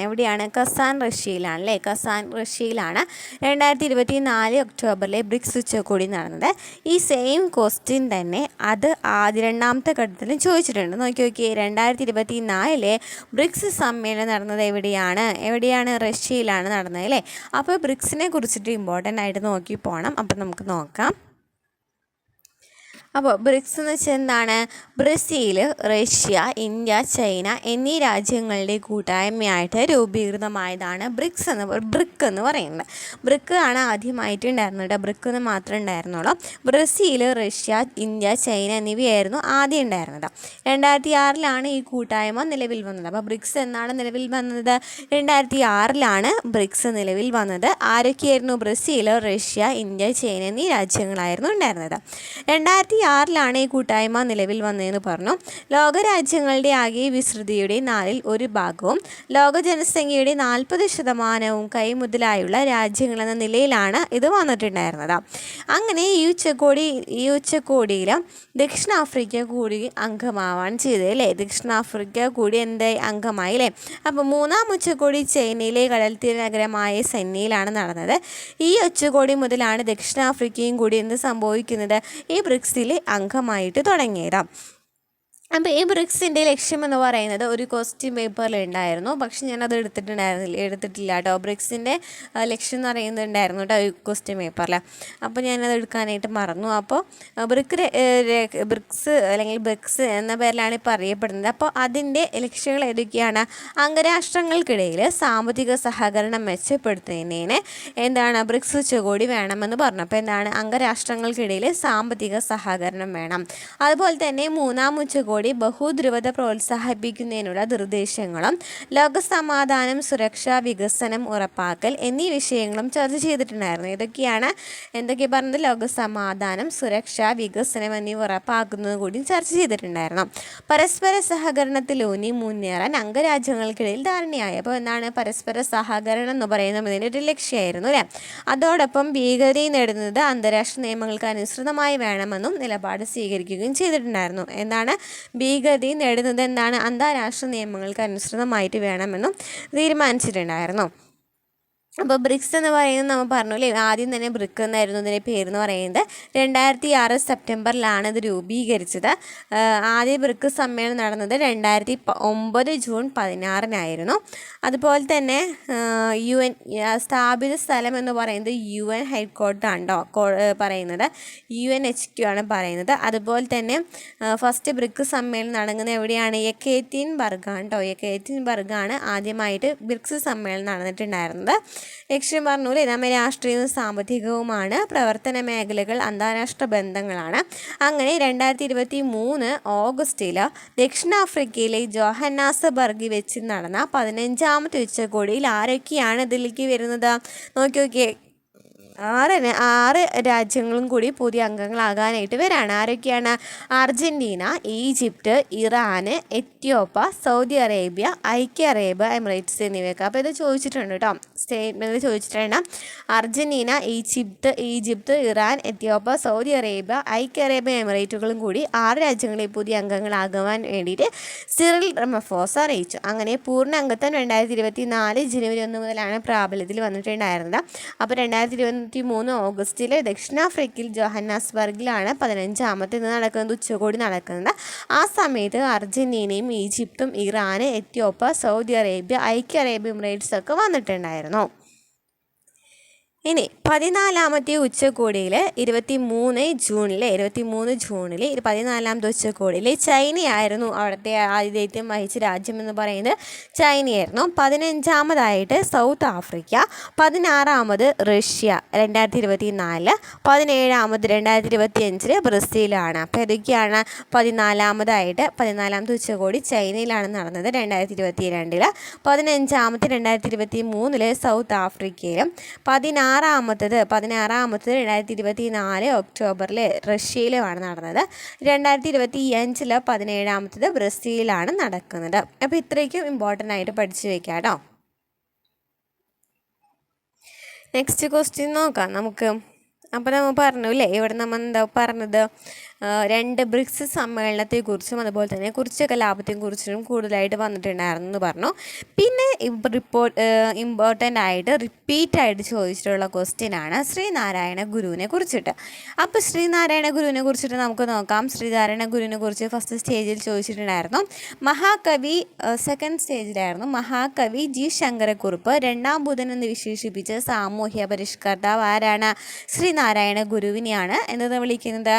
കസാൻ, റഷ്യയിലാണ് അല്ലേ. കസാൻ, റഷ്യയിലാണ് 2024 ഒക്ടോബറിലെ ബ്രിക്സ് ഉച്ചകോടി നടന്നത്. ഈ സെയിം ക്വസ്റ്റ്യൻ തന്നെ അത് രണ്ടാമത്തെ ഘട്ടത്തിലും ചോദിച്ചിട്ടുണ്ട്. നോക്കി 2024 ബ്രിക്സ് സമ്മേളനം നടന്നത് എവിടെയാണ്? റഷ്യയിലാണ് നടന്നത് അല്ലേ. അപ്പോൾ ബ്രിക്സിനെ കുറിച്ചിട്ട് ഇമ്പോർട്ടൻ്റ് ആയിട്ട് നോക്കി പോകണം. അപ്പോൾ നമുക്ക് നോക്കാം. അപ്പോൾ ബ്രിക്സ് എന്ന് വെച്ചാൽ എന്താണ്? ബ്രസീൽ, റഷ്യ, ഇന്ത്യ, ചൈന എന്നീ രാജ്യങ്ങളുടെ കൂട്ടായ്മയായിട്ട് രൂപീകൃതമായതാണ് ബ്രിക്സ് എന്ന് പറയുന്നത്. ബ്രിക്ക് ആണ് ആദ്യമായിട്ട് ഉണ്ടായിരുന്നത്. ബ്രിക്ക് എന്ന് മാത്രമേ ഉണ്ടായിരുന്നുള്ളൂ. ബ്രസീൽ, റഷ്യ, ഇന്ത്യ, ചൈന എന്നിവയായിരുന്നു ആദ്യം ഉണ്ടായിരുന്നത്. 2006 ഈ കൂട്ടായ്മ നിലവിൽ വന്നത്. അപ്പോൾ ബ്രിക്സ് എന്നാണ് നിലവിൽ വന്നത്? 2006 ബ്രിക്സ് നിലവിൽ വന്നത്. ആരൊക്കെയായിരുന്നു? ബ്രസീൽ, റഷ്യ, ഇന്ത്യ, ചൈന എന്നീ രാജ്യങ്ങളായിരുന്നു ഉണ്ടായിരുന്നത്. 2006 ഈ കൂട്ടായ്മ നിലവിൽ വന്നതെന്ന് പറഞ്ഞു. ലോകരാജ്യങ്ങളുടെ ആകെ വിസ്തൃതിയുടെ 1/4 ലോക ജനസംഖ്യയുടെ 40% കൈമുതലായുള്ള രാജ്യങ്ങളെന്ന നിലയിലാണ് ഇത് വന്നിട്ടുണ്ടായിരുന്നത്. അങ്ങനെ ഈ ഉച്ചകോടിയിൽ ദക്ഷിണാഫ്രിക്ക കൂടി അംഗമാവാൻ ചെയ്തത് അല്ലേ. ദക്ഷിണാഫ്രിക്ക കൂടി എന്തായി അംഗമായി അല്ലേ. അപ്പോൾ മൂന്നാം ഉച്ചകോടി ചൈനയിലെ കടൽത്തീര നഗരമായ സെന്നയിലാണ് നടന്നത്. ഈ ഉച്ചകോടി മുതലാണ് ദക്ഷിണാഫ്രിക്കയും കൂടി എന്ത് സംഭവിക്കുന്നത്, ഈ ബ്രിക്സിൽ അംഗമായിട്ട് തുടങ്ങിയതാണ്. അപ്പോൾ ഈ ബ്രിക്സിൻ്റെ ലക്ഷ്യം എന്ന് പറയുന്നത് ഒരു ക്വസ്റ്റ്യൻ പേപ്പറിൽ ഉണ്ടായിരുന്നു. പക്ഷെ ഞാനത് എടുത്തിട്ടില്ല കേട്ടോ. ബ്രിക്സിൻ്റെ ലക്ഷ്യം എന്ന് പറയുന്നത് ഉണ്ടായിരുന്നു കേട്ടോ ഈ ക്വസ്റ്റ്യൻ പേപ്പറിൽ. അപ്പോൾ ഞാനത് എടുക്കാനായിട്ട് മറന്നു. അപ്പോൾ ബ്രിക്സ് അല്ലെങ്കിൽ ബ്രിക്സ് എന്ന പേരിലാണ് ഇപ്പോൾ അറിയപ്പെടുന്നത്. അപ്പോൾ അതിൻ്റെ ലക്ഷ്യങ്ങൾ ഏതൊക്കെയാണ്? അംഗരാഷ്ട്രങ്ങൾക്കിടയിൽ സാമ്പത്തിക സഹകരണം മെച്ചപ്പെടുത്തുന്നതിന് എന്താണ് ബ്രിക്സ് ഉച്ചകോടി വേണമെന്ന് പറഞ്ഞു. അപ്പോൾ എന്താണ്? അംഗരാഷ്ട്രങ്ങൾക്കിടയിൽ സാമ്പത്തിക സഹകരണം വേണം. അതുപോലെ തന്നെ മൂന്നാം ഉച്ചകോടി ബഹുധ്രുവത പ്രോത്സാഹിപ്പിക്കുന്നതിനുള്ള നിർദ്ദേശങ്ങളും ലോകസമാധാനം, സുരക്ഷ, വികസനം ഉറപ്പാക്കൽ എന്നീ വിഷയങ്ങളും ചർച്ച ചെയ്തിട്ടുണ്ടായിരുന്നു. എന്തൊക്കെ പറഞ്ഞത്? ലോകസമാധാനം, സുരക്ഷ, വികസനം എന്നിവ ഉറപ്പാക്കുന്നത് കൂടി ചർച്ച ചെയ്തിട്ടുണ്ടായിരുന്നു. പരസ്പര സഹകരണത്തിലൂന്നി മുന്നേറാൻ അംഗരാജ്യങ്ങൾക്കിടയിൽ ധാരണയായി. അപ്പോൾ എന്താണ് പരസ്പര സഹകരണം എന്ന് പറയുന്നത് ഇതിൻ്റെ ഒരു ലക്ഷ്യമായിരുന്നു അല്ലേ. അതോടൊപ്പം ഭീകരതയെ നേടുന്നത് അന്താരാഷ്ട്ര നിയമങ്ങൾക്ക് അനുസൃതമായി വേണമെന്നും നിലപാട് സ്വീകരിക്കുകയും ചെയ്തിട്ടുണ്ടായിരുന്നു. എന്താണ് ഭീകരതയെ നേടുന്നത്? എന്താണ്? അന്താരാഷ്ട്ര നിയമങ്ങൾക്ക് അനുസൃതമായിട്ട് വേണമെന്നും തീരുമാനിച്ചിട്ടുണ്ടായിരുന്നു. അപ്പോൾ ബ്രിക്സ് എന്ന് പറയുന്നത് നമ്മൾ പറഞ്ഞു അല്ലേ. ആദ്യം തന്നെ ബ്രിക്ക് എന്നായിരുന്നു ഇതിൻ്റെ പേരെന്ന് പറയുന്നത്. 2006 സെപ്റ്റംബറിലാണ് ഇത് രൂപീകരിച്ചത്. ആദ്യ ബ്രിക്ക് സമ്മേളനം നടന്നത് 2009 ജൂൺ 16 അതുപോലെ തന്നെ UN സ്ഥാപിത സ്ഥലം എന്ന് പറയുന്നത് UN ഹെഡ്ക്വാർട്ടറാണ് പറയുന്നത്. UNHQ ആണ് പറയുന്നത്. അതുപോലെ തന്നെ ഫസ്റ്റ് ബ്രിക്ക് സമ്മേളനം നടക്കുന്നത് എവിടെയാണ്? യെക്കേറ്റിൻബർഗാണ് ആദ്യമായിട്ട് ബ്രിക്സ് സമ്മേളനം നടന്നിട്ടുണ്ടായിരുന്നത്. ലക്ഷ്യം പറഞ്ഞൂലേ നമ്മൾ രാഷ്ട്രീയവും സാമ്പത്തികവുമാണ്. പ്രവർത്തന മേഖലകൾ അന്താരാഷ്ട്ര ബന്ധങ്ങളാണ്. അങ്ങനെ 2023 ഓഗസ്റ്റിൽ ദക്ഷിണാഫ്രിക്കയിലെ ജോഹന്നാസ്ബർഗിൽ വെച്ച് നടന്ന 15ാമത്തെ ഉച്ചകോടിയിൽ ആരൊക്കെയാണ് ഇതിലേക്ക് വരുന്നത്? നോക്കിയേ. ആറ് രാജ്യങ്ങളും കൂടി പുതിയ അംഗങ്ങളാകാനായിട്ട് വരാണ്. ആരൊക്കെയാണ്? Argentina, Egypt, Iran, Ethiopia, Saudi Arabia, ഐക്യ അറേബ്യ എമിറേറ്റ്സ് എന്നിവയൊക്കെ. അപ്പോൾ ഇത് ചോദിച്ചിട്ടുണ്ട് കേട്ടോ, സ്റ്റേറ്റ്മെൻറ്റിൽ ചോദിച്ചിട്ടുണ്ട്. Argentina, Egypt, Iran, Ethiopia, Saudi Arabia, ഐക്യ അറേബ്യ എമിറേറ്റുകളും കൂടി 6 രാജ്യങ്ങളിൽ പുതിയ അംഗങ്ങളാകുവാൻ വേണ്ടിയിട്ട് സിറിൽ റമഫോസ അറിയിച്ചു. അങ്ങനെ പൂർണ്ണ അംഗത്വം 2024 ജനുവരി 1 മുതലാണ് പ്രാബല്യത്തിൽ വന്നിട്ടുണ്ടായിരുന്നത്. അപ്പോൾ 2023 ഓഗസ്റ്റിൽ ദക്ഷിണാഫ്രിക്കയിൽ ജോഹന്നാസ്ബർഗിലാണ് 15ാമത്തെ നടക്കുന്നത്, ഉച്ചകോടി നടക്കുന്നത്. ആ സമയത്ത് അർജൻറ്റീനയും ഈജിപ്തും ഇറാൻ, എത്യോപ്യ, സൗദി അറേബ്യ, ഐക്യ അറേബ്യ എമിറേറ്റ്സ് ഒക്കെ വന്നിട്ടുണ്ടായിരുന്നു. ഇനി 14ാമത്തെ ഉച്ചകോടിയിൽ 23 ജൂണിൽ 14ാമത്തെ ഉച്ചകോടിയിൽ ചൈനയായിരുന്നു അവിടുത്തെ ആതിഥേയത്വം വഹിച്ച രാജ്യം എന്ന് പറയുന്നത് ചൈനയായിരുന്നു. 15ാമതായിട്ട് സൗത്ത് ആഫ്രിക്ക, 16ാമത് റഷ്യ 2024, 17ാമത് 2025 ബ്രസീലാണ്. അപ്പോൾ ഇതൊക്കെയാണ് 14ാമത്തെ ഉച്ചകോടി ചൈനയിലാണ് നടന്നത് 2022, 15ാമത്തെ 2023 സൗത്ത് ആഫ്രിക്കയിലും, 16ാമത്തത് 2024 ഒക്ടോബറിൽ റഷ്യയിലുമാണ് നടന്നത്. 2025 17ാമത്തത് ബ്രസീലാണ് നടക്കുന്നത്. അപ്പോൾ ഇത്രയ്ക്കും ഇമ്പോർട്ടൻ്റ് ആയിട്ട് പഠിച്ചു വെക്കാം കേട്ടോ. നെക്സ്റ്റ് ക്വസ്റ്റ്യൻ നോക്കാം നമുക്ക്. അപ്പോൾ നമ്മൾ പറഞ്ഞു അല്ലേ, ഇവിടെ നമ്മൾ എന്താ പറഞ്ഞത്, 2 ബ്രിക്സ് സമ്മേളനത്തെക്കുറിച്ചും അതുപോലെ തന്നെ കുറിച്ച കലാപത്തെക്കുറിച്ചും കൂടുതലായിട്ട് വന്നിട്ടുണ്ടായിരുന്നു എന്ന് പറഞ്ഞു. പിന്നെ ഇമ്പോർട്ടൻ്റ് ആയിട്ട് റിപ്പീറ്റ് ആയിട്ട് ചോദിച്ചിട്ടുള്ള ക്വസ്റ്റ്യനാണ് ശ്രീനാരായണ ഗുരുവിനെ കുറിച്ചിട്ട്. അപ്പോൾ ശ്രീനാരായണ ഗുരുവിനെ കുറിച്ചിട്ട് നമുക്ക് നോക്കാം. ശ്രീനാരായണ ഗുരുവിനെ കുറിച്ച് ഫസ്റ്റ് സ്റ്റേജിൽ ചോദിച്ചിട്ടുണ്ടായിരുന്നു. മഹാകവി സെക്കൻഡ് സ്റ്റേജിലായിരുന്നു. മഹാകവി ജി ശങ്കരക്കുറുപ്പ്, 2ാം ബുധൻ എന്ന് വിശേഷിപ്പിച്ച സാമൂഹ്യ പരിഷ്കർത്താവ് ആരാണ്? ശ്രീനാരായണ ഗുരുവിനെയാണ് എന്തെന്ന് വിളിക്കുന്നത്?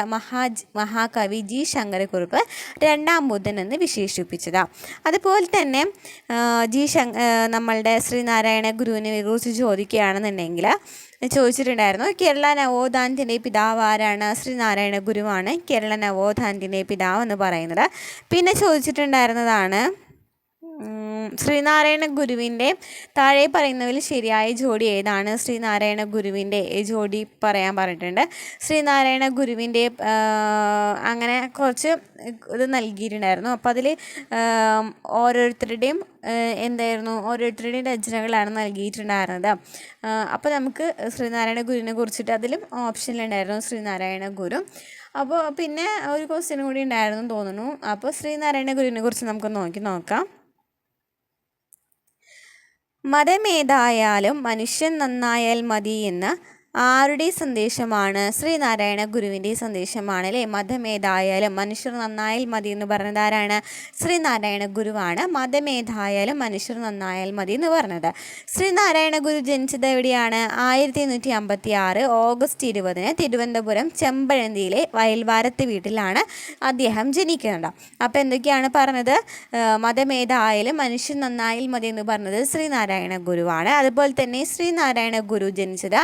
മഹാകവി ജി ശങ്കരക്കുറുപ്പ് 2ാം ബുധൻ എന്ന് വിശേഷിപ്പിച്ചതാണ്. അതുപോലെ തന്നെ നമ്മളുടെ ശ്രീനാരായണ ഗുരുവിനെ കുറിച്ച് ചോദിക്കുകയാണെന്നുണ്ടെങ്കിൽ ചോദിച്ചിട്ടുണ്ടായിരുന്നു, കേരള നവോത്ഥാനത്തിൻ്റെ പിതാവ് ആരാണ്? ശ്രീനാരായണ ഗുരുവാണ് കേരള നവോത്ഥാനത്തിൻ്റെ പിതാവ് എന്ന് പറയുന്നത്. പിന്നെ ചോദിച്ചിട്ടുണ്ടായിരുന്നതാണ് ശ്രീനാരായണ ഗുരുവിൻ്റെ താഴെ പറയുന്നതിൽ ശരിയായ ജോഡി ഏതാണ്? ശ്രീനാരായണ ഗുരുവിൻ്റെ ജോഡി പറയാൻ പറഞ്ഞിട്ടുണ്ട്. ശ്രീനാരായണ ഗുരുവിൻ്റെ അങ്ങനെ കുറച്ച് ഇത് നൽകിയിട്ടുണ്ടായിരുന്നു. അപ്പോൾ അതിൽ ഓരോരുത്തരുടെയും രചനകളാണ് നൽകിയിട്ടുണ്ടായിരുന്നത്. അപ്പോൾ നമുക്ക് ശ്രീനാരായണ ഗുരുവിനെ കുറിച്ചിട്ട് അതിലും ഓപ്ഷനിലുണ്ടായിരുന്നു ശ്രീനാരായണ ഗുരു. അപ്പോൾ പിന്നെ ഒരു ക്വസ്റ്റ്യൻ കൂടി ഉണ്ടായിരുന്നു തോന്നുന്നു. അപ്പോൾ ശ്രീനാരായണ ഗുരുവിനെ കുറിച്ച് നമുക്ക് നോക്കാം. മതമേതായാലും മനുഷ്യൻ നന്നായാൽ മതി എന്ന് ആരുടെ സന്ദേശമാണ്? ശ്രീനാരായണ ഗുരുവിൻ്റെ സന്ദേശമാണ് അല്ലേ. മതമേതായാലും മനുഷ്യർ നന്നായാൽ മതി എന്ന് പറഞ്ഞത് ആരാണ്? ശ്രീനാരായണ ഗുരുവാണ് മതമേതായാലും മനുഷ്യർ നന്നായാൽ മതി എന്ന് പറഞ്ഞത്. ശ്രീനാരായണ ഗുരു ജനിച്ചത് എവിടെയാണ്? 1856 ഓഗസ്റ്റ് 20 തിരുവനന്തപുരം ചെമ്പഴന്തിയിലെ വയൽവാരത്ത് വീട്ടിലാണ് അദ്ദേഹം ജനിക്കുന്നത്. അപ്പോൾ എന്തൊക്കെയാണ് പറഞ്ഞത്? മതമേതായാലും മനുഷ്യൻ നന്നായാൽ മതി എന്ന് പറഞ്ഞത് ശ്രീനാരായണ ഗുരുവാണ്. അതുപോലെ തന്നെ ശ്രീനാരായണ ഗുരു ജനിച്ചത്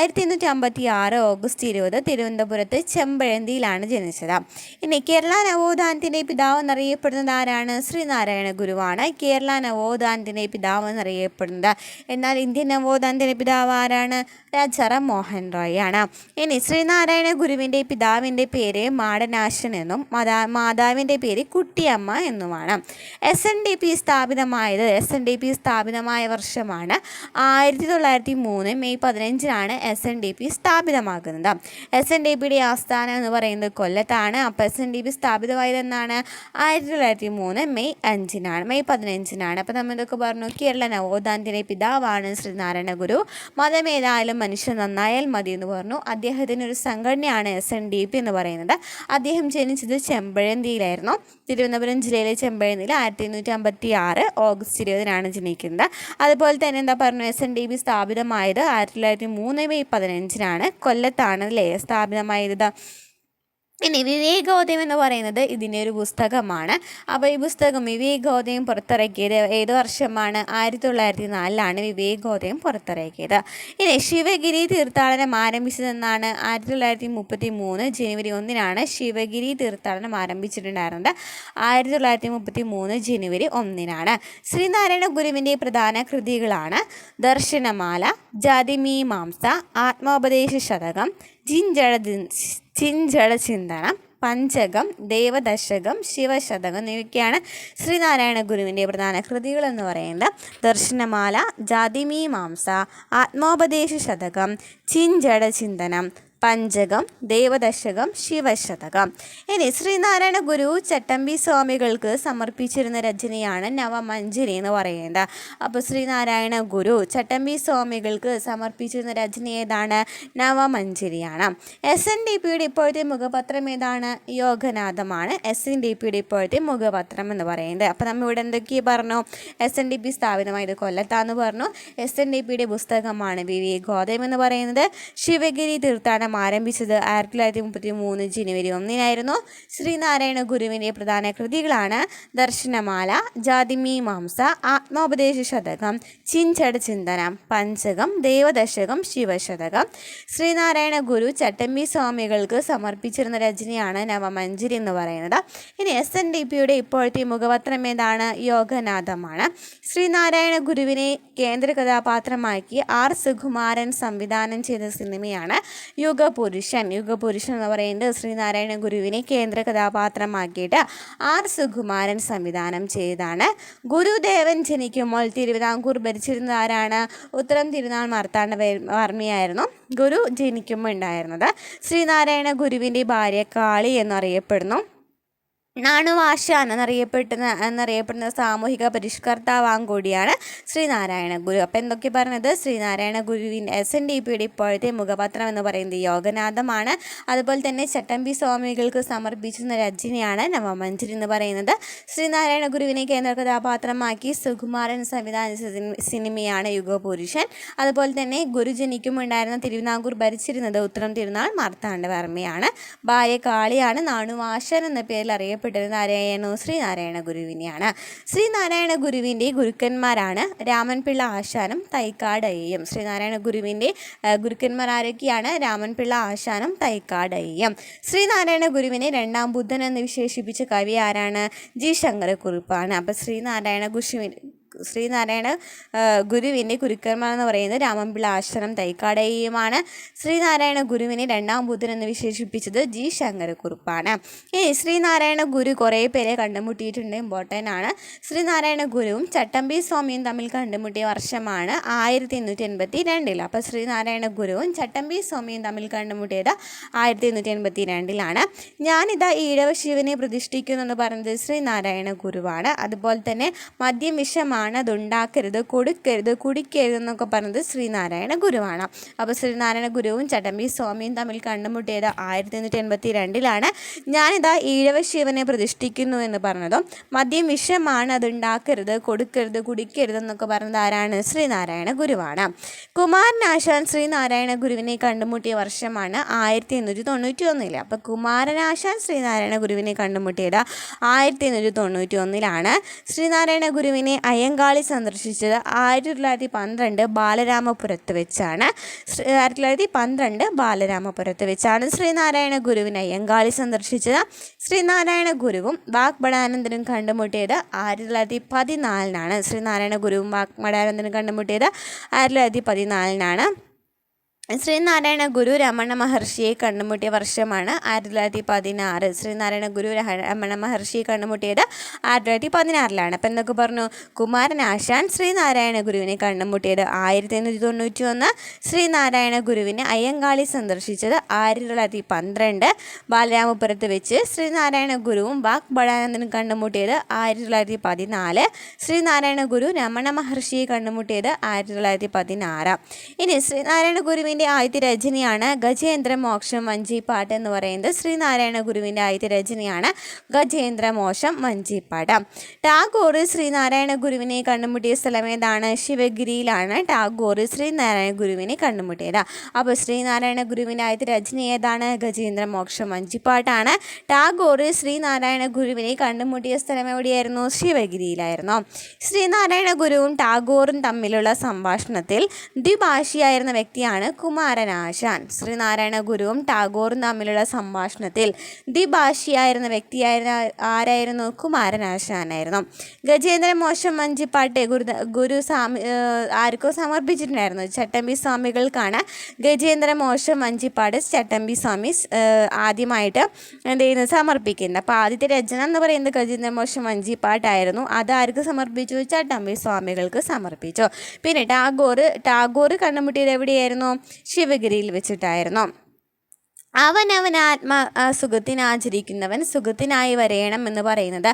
1856 ഓഗസ്റ്റ് 20 തിരുവനന്തപുരത്ത് ചെമ്പഴന്തിയിലാണ് ജനിച്ചത്. ഇനി കേരള നവോത്ഥാനത്തിൻ്റെ പിതാവ് എന്നറിയപ്പെടുന്നത് ആരാണ്? ശ്രീനാരായണ ഗുരുവാണ് കേരള നവോത്ഥാനത്തിൻ്റെ പിതാവ് എന്നറിയപ്പെടുന്നത്. എന്നാൽ ഇന്ത്യൻ നവോത്ഥാനത്തിൻ്റെ പിതാവ് ആരാണ്? രാജാറാം മോഹൻ റോയ് ആണ്. ഇനി ശ്രീനാരായണ ഗുരുവിൻ്റെ പിതാവിൻ്റെ പേര് മാടനാശൻ എന്നും മാതാവിൻ്റെ പേര് കുട്ടിയമ്മ എന്നുമാണ്. SNDP സ്ഥാപിതമായ വർഷമാണ് 1903 മെയ് 15 SNDP സ്ഥാപിതമാകുന്നത്. SNDPയുടെ ആസ്ഥാനം എന്ന് പറയുന്നത് കൊല്ലത്താണ്. അപ്പോൾ SNDP സ്ഥാപിതമായത് എന്നാണ്? 1903 മെയ് 15. അപ്പോൾ നമ്മൾ ഇതൊക്കെ പറഞ്ഞു. കേരള നവോത്ഥാനത്തിൻ്റെ പിതാവാണ് ശ്രീനാരായണ ഗുരു. മതമേതായാലും മനുഷ്യൻ നന്നായാൽ മതി എന്ന് പറഞ്ഞു. അദ്ദേഹത്തിന് ഒരു സംഘടനയാണ് SNDP എന്ന് പറയുന്നത്. അദ്ദേഹം ജനിച്ചത് ചെമ്പഴന്തിയിലായിരുന്നു. തിരുവനന്തപുരം ജില്ലയിലെ ചെമ്പഴന്തിയിൽ 1856 ഓഗസ്റ്റ് 20 ജനിക്കുന്നത്. അതുപോലെ തന്നെ എന്താ പറഞ്ഞു? SNDP സ്ഥാപിതമായത് 1903 മെയ് 15 കൊല്ലത്താണ് അല്ലേ സ്ഥാപിതമായത്. ഇനി വിവേകോദയം എന്ന് പറയുന്നത് ഇതിൻ്റെ ഒരു പുസ്തകമാണ്. അപ്പോൾ ഈ പുസ്തകം വിവേകോദയം പുറത്തിറക്കിയത് ഏത് വർഷമാണ്? 1904 വിവേകോദയം പുറത്തിറക്കിയത്. ഇനി ശിവഗിരി തീർത്ഥാടനം ആരംഭിച്ചതെന്നാണ്? 1933 ജനുവരി 1 ശിവഗിരി തീർത്ഥാടനം ആരംഭിച്ചിട്ടുണ്ടായിരുന്നത് 1933 ജനുവരി 1. ശ്രീനാരായണ ഗുരുവിൻ്റെ പ്രധാന കൃതികളാണ് ദർശനമാല, ജാതിമീമാംസ, ആത്മോപദേശ ശതകം, ചിഞ്ചടചിന്തനം, പഞ്ചകം, ദേവദശകം, ശിവശതകം എന്നിവയൊക്കെയാണ് ശ്രീനാരായണ ഗുരുവിൻ്റെ പ്രധാന കൃതികൾ എന്ന് പറയുന്നത്. ദർശനമാല, ജാതിമീമാംസ, ആത്മോപദേശ ശതകം, ചിഞ്ചടചിന്തനം, പഞ്ചകം, ദേവദശകം, ശിവശതകം. ഇനി ശ്രീനാരായണ ഗുരു ചട്ടമ്പി സ്വാമികൾക്ക് സമർപ്പിച്ചിരുന്ന രചനയാണ് നവമഞ്ജരി എന്ന് പറയുന്നത്. അപ്പോൾ ശ്രീനാരായണ ഗുരു ചട്ടമ്പി സ്വാമികൾക്ക് സമർപ്പിച്ചിരുന്ന രചന ഏതാണ്? നവമഞ്ജരിയാണ്. SNDPയുടെ ഇപ്പോഴത്തെ മുഖപത്രം ഏതാണ്? യോഗനാഥമാണ് SNDPയുടെ ഇപ്പോഴത്തെ മുഖപത്രം എന്ന് പറയുന്നത്. അപ്പോൾ നമ്മൾ ഇവിടെ എന്തൊക്കെയാണ് പറഞ്ഞു? SNDP സ്ഥാപിതമായത് കൊല്ലത്താന്ന് പറഞ്ഞു. SNDPയുടെ പുസ്തകമാണ് വിവേകോദയം എന്ന് പറയുന്നത്. ശിവഗിരി തീർത്ഥാടനം ആരംഭിച്ചത് 1933 ജനുവരി 1 ശ്രീനാരായണ ഗുരുവിൻ്റെ പ്രധാന കൃതികളാണ് ദർശനമാല, ജാതിമീമാംസ, ആത്മോപദേശ ശതകം, ചിഞ്ചടചിന്തനം, പഞ്ചകം, ദേവദശകം, ശിവശതകം. ശ്രീനാരായണ ഗുരു ചട്ടമ്പി സ്വാമികൾക്ക് സമർപ്പിച്ചിരുന്ന രചനയാണ് നവമഞ്ജരി എന്ന് പറയുന്നത്. ഇനി SNDPയുടെ ഇപ്പോഴത്തെ മുഖപത്രം ഏതാണ്? യോഗനാഥമാണ്. ശ്രീനാരായണ ഗുരുവിനെ കേന്ദ്ര കഥാപാത്രമാക്കി R സുകുമാരൻ സംവിധാനം ചെയ്ത സിനിമയാണ് യുഗപുരുഷൻ. യുഗപുരുഷൻ എന്ന് പറയുന്നത് ശ്രീനാരായണ ഗുരുവിനെ കേന്ദ്ര കഥാപാത്രമാക്കിയിട്ട് R സുകുമാരൻ സംവിധാനം ചെയ്തതാണ്. ഗുരുദേവൻ ജനിക്കുമ്പോൾ തിരുവിതാംകൂർ ഭരിച്ചിരുന്നത് ആരാണ്? ഉത്തരം തിരുനാൾ മാർത്താണ്ഡവർമ്മയായിരുന്നു ഗുരു ജനിക്കുമ്പോൾ ഉണ്ടായിരുന്നത്. ശ്രീനാരായണ ഗുരുവിൻ്റെ ഭാര്യ കാളി എന്നറിയപ്പെടുന്നു. നാണുവാശാൻ എന്നറിയപ്പെടുന്ന സാമൂഹിക പരിഷ്കർത്താവാൻ കൂടിയാണ് ശ്രീനാരായണ ഗുരു. അപ്പോൾ എന്തൊക്കെ പറഞ്ഞത്? ശ്രീനാരായണ ഗുരുവിൻ്റെ SNDPയുടെ ഇപ്പോഴത്തെ മുഖപത്രം എന്ന് പറയുന്നത് യോഗനാഥമാണ്. അതുപോലെ തന്നെ ചട്ടമ്പി സ്വാമികൾക്ക് സമർപ്പിച്ചിരുന്ന രചനയാണ് നവമഞ്ജരി എന്ന് പറയുന്നത്. ശ്രീനാരായണ ഗുരുവിനെ കേന്ദ്ര കഥാപാത്രമാക്കി സുകുമാരൻ സംവിധാനിച്ച സിനിമയാണ് യുഗപുരുഷൻ. അതുപോലെ തന്നെ ഗുരു ജനിക്കുമുണ്ടായിരുന്ന തിരുവിതാംകൂർ ഭരിച്ചിരുന്നത് ഉത്തരം തിരുനാൾ മാർത്താണ്ഡവർമ്മയാണ്. ഭാര്യ കാളിയാണ്. നാണുവാശൻ എന്ന പേരിൽ അറിയപ്പെടുന്നത് ശ്രീനാരായണ ഗുരുവിനെയാണ്. ശ്രീനാരായണ ഗുരുവിൻ്റെ ഗുരുക്കന്മാരാണ് രാമൻപിള്ള ആശാനും തൈക്കാടയ്യയും. ശ്രീനാരായണ ഗുരുവിൻ്റെ ഗുരുക്കന്മാർ ആരൊക്കെയാണ്? രാമൻപിള്ള ആശാനും തൈക്കാടയ്യയും. ശ്രീനാരായണ ഗുരുവിനെ രണ്ടാം ബുദ്ധൻ എന്ന് വിശേഷിപ്പിച്ച കവി ആരാണ്? G ശങ്കരക്കുറുപ്പാണ്. അപ്പോൾ ശ്രീനാരായണ ഗുരുവിൻ്റെ ഗുരുക്കന്മാർ എന്ന് പറയുന്നത് രാമൻപിള്ള ആശ്രമം തൈക്കാടയ്യയുമാണ്. ശ്രീനാരായണ ഗുരുവിനെ രണ്ടാം ബുദ്ധൻ എന്ന് വിശേഷിപ്പിച്ചത് G ശങ്കരക്കുറുപ്പാണ്. ഈ ശ്രീനാരായണ ഗുരു കുറേ പേരെ കണ്ടുമുട്ടിയിട്ടുണ്ട്. ഇമ്പോർട്ടൻ്റ് ആണ്. ശ്രീനാരായണ ഗുരുവും ചട്ടമ്പി സ്വാമിയും തമ്മിൽ കണ്ടുമുട്ടിയ വർഷമാണ് 1882. അപ്പോൾ ശ്രീനാരായണ ഗുരുവും ചട്ടമ്പി സ്വാമിയും തമ്മിൽ കണ്ടുമുട്ടിയത് 1882. ഞാനിതാ ഈഴവ ശിവനെ പ്രതിഷ്ഠിക്കുന്നു എന്ന് പറയുന്നത് ശ്രീനാരായണ ഗുരുവാണ്. അതുപോലെ തന്നെ മദ്യം വിഷമാണ്, അതുണ്ടാക്കരുത്, കൊടുക്കരുത്, കുടിക്കരുത് എന്നൊക്കെ പറഞ്ഞത് ശ്രീനാരായണ ഗുരുവാണ്. അപ്പോൾ ശ്രീനാരായണ ഗുരുവും ചട്ടമ്പി സ്വാമിയും തമ്മിൽ കണ്ടുമുട്ടിയത് 1882. ഞാനിതാ ഈഴവ ശിവനെ പ്രതിഷ്ഠിക്കുന്നു എന്ന് പറഞ്ഞതും മദ്യം വിഷമാണ്, അതുണ്ടാക്കരുത്, കൊടുക്കരുത്, കുടിക്കരുത് എന്നൊക്കെ പറഞ്ഞത് ആരാണ്? ശ്രീനാരായണ ഗുരുവാണ്. കുമാരനാശാൻ ശ്രീനാരായണ ഗുരുവിനെ കണ്ടുമുട്ടിയ വർഷമാണ് 1891. അപ്പോൾ കുമാരനാശാൻ ശ്രീനാരായണ ഗുരുവിനെ കണ്ടുമുട്ടിയത് 1891. ശ്രീനാരായണ ഗുരുവിനെ അയ്യങ്കാളി സന്ദർശിച്ചത് 1912 ബാലരാമപുരത്ത് വെച്ചാണ്. 1912 ബാലരാമപുരത്ത് വെച്ചാണ് ശ്രീനാരായണ ഗുരുവിനെ അയ്യങ്കാളി സന്ദർശിച്ചത്. ശ്രീനാരായണ ഗുരുവും വാഗ്ഭടാനന്ദനും കണ്ടുമുട്ടിയത് 1914. ശ്രീനാരായണ ഗുരുവും വാഗ്ഭടാനന്ദനും കണ്ടുമുട്ടിയത് 1914. ശ്രീനാരായണ ഗുരു രമണ മഹർഷിയെ കണ്ടുമുട്ടിയ വർഷമാണ് 1916. ശ്രീനാരായണ ഗുരു രമണ മഹർഷിയെ കണ്ടുമുട്ടിയത് 1916. അപ്പം എന്തൊക്കെ പറഞ്ഞു? കുമാരനാശാൻ ശ്രീനാരായണ ഗുരുവിനെ കണ്ടുമുട്ടിയത് 1891. ശ്രീനാരായണ ഗുരുവിനെ അയ്യങ്കാളി സന്ദർശിച്ചത് 1912 ബാലരാമപുരത്ത് വെച്ച്. ശ്രീനാരായണ ഗുരുവും വാഗ്ഭടാനന്ദനും കണ്ടുമുട്ടിയത് 1914. ശ്രീനാരായണ ഗുരു രമണ മഹർഷിയെ കണ്ടുമുട്ടിയത് 1916. ഇനി ശ്രീനാരായണ ഗുരുവിനെ ഗുരുവിൻ്റെ ആദ്യത്തെ രചനയാണ് ഗജേന്ദ്രമോക്ഷം വഞ്ചിപ്പാട്ട് എന്ന് പറയുന്നത്. ശ്രീനാരായണ ഗുരുവിൻ്റെ ആദ്യത്തെ രചനയാണ് ഗജേന്ദ്രമോക്ഷം വഞ്ചിപ്പാട്ട്. ടാഗോർ ശ്രീനാരായണ ഗുരുവിനെ കണ്ടുമുട്ടിയ സ്ഥലം ഏതാണ്? ശിവഗിരിയിലാണ് ടാഗോർ ശ്രീനാരായണ ഗുരുവിനെ കണ്ടുമുട്ടിയത്. അപ്പോൾ ശ്രീനാരായണ ഗുരുവിൻ്റെ ആദ്യത്തെ രചന ഏതാണ്? ഗജേന്ദ്രമോക്ഷം വഞ്ചിപ്പാട്ടാണ്. ടാഗോർ ശ്രീനാരായണ ഗുരുവിനെ കണ്ടുമുട്ടിയ സ്ഥലം എവിടെയായിരുന്നു? ശിവഗിരിയിലായിരുന്നു. ശ്രീനാരായണ ഗുരുവും ടാഗോറും തമ്മിലുള്ള സംഭാഷണത്തിൽ ദ്വിഭാഷിയായിരുന്ന വ്യക്തിയാണ് കുമാരനാശാൻ. ശ്രീനാരായണ ഗുരുവും ടാഗോറും തമ്മിലുള്ള സംഭാഷണത്തിൽ ദ്വിഭാഷിയായിരുന്ന വ്യക്തിയായിരുന്ന ആരായിരുന്നു? കുമാരനാശാനായിരുന്നു. ഗജേന്ദ്രമോക്ഷം വഞ്ചിപ്പാട്ട് ഗുരു ആർക്കോ സമർപ്പിച്ചിട്ടുണ്ടായിരുന്നു? ചട്ടമ്പി സ്വാമികൾക്കാണ് ഗജേന്ദ്രമോക്ഷം വഞ്ചിപ്പാട്ട് ചട്ടമ്പി സ്വാമി ആദ്യമായിട്ട് എന്ത് ചെയ്യുന്നത്? സമർപ്പിക്കുന്നത്. അപ്പോൾ ആദ്യത്തെ രചന എന്ന് പറയുന്നത് ഗജേന്ദ്രമോക്ഷം വഞ്ചിപ്പാട്ടായിരുന്നു. അത് ആർക്ക് സമർപ്പിച്ചു? ചട്ടമ്പി സ്വാമികൾക്ക് സമർപ്പിച്ചു. പിന്നെ ടാഗോർ കണ്ടുമുട്ടിയത് എവിടെയായിരുന്നു? ശിവഗിരിയിൽ വെച്ചിട്ടായിരുന്നു. അവനവൻ സുഖത്തിനാചരിക്കുന്നവൻ സുഖത്തിനായി വരയണം എന്ന് പറയുന്നത്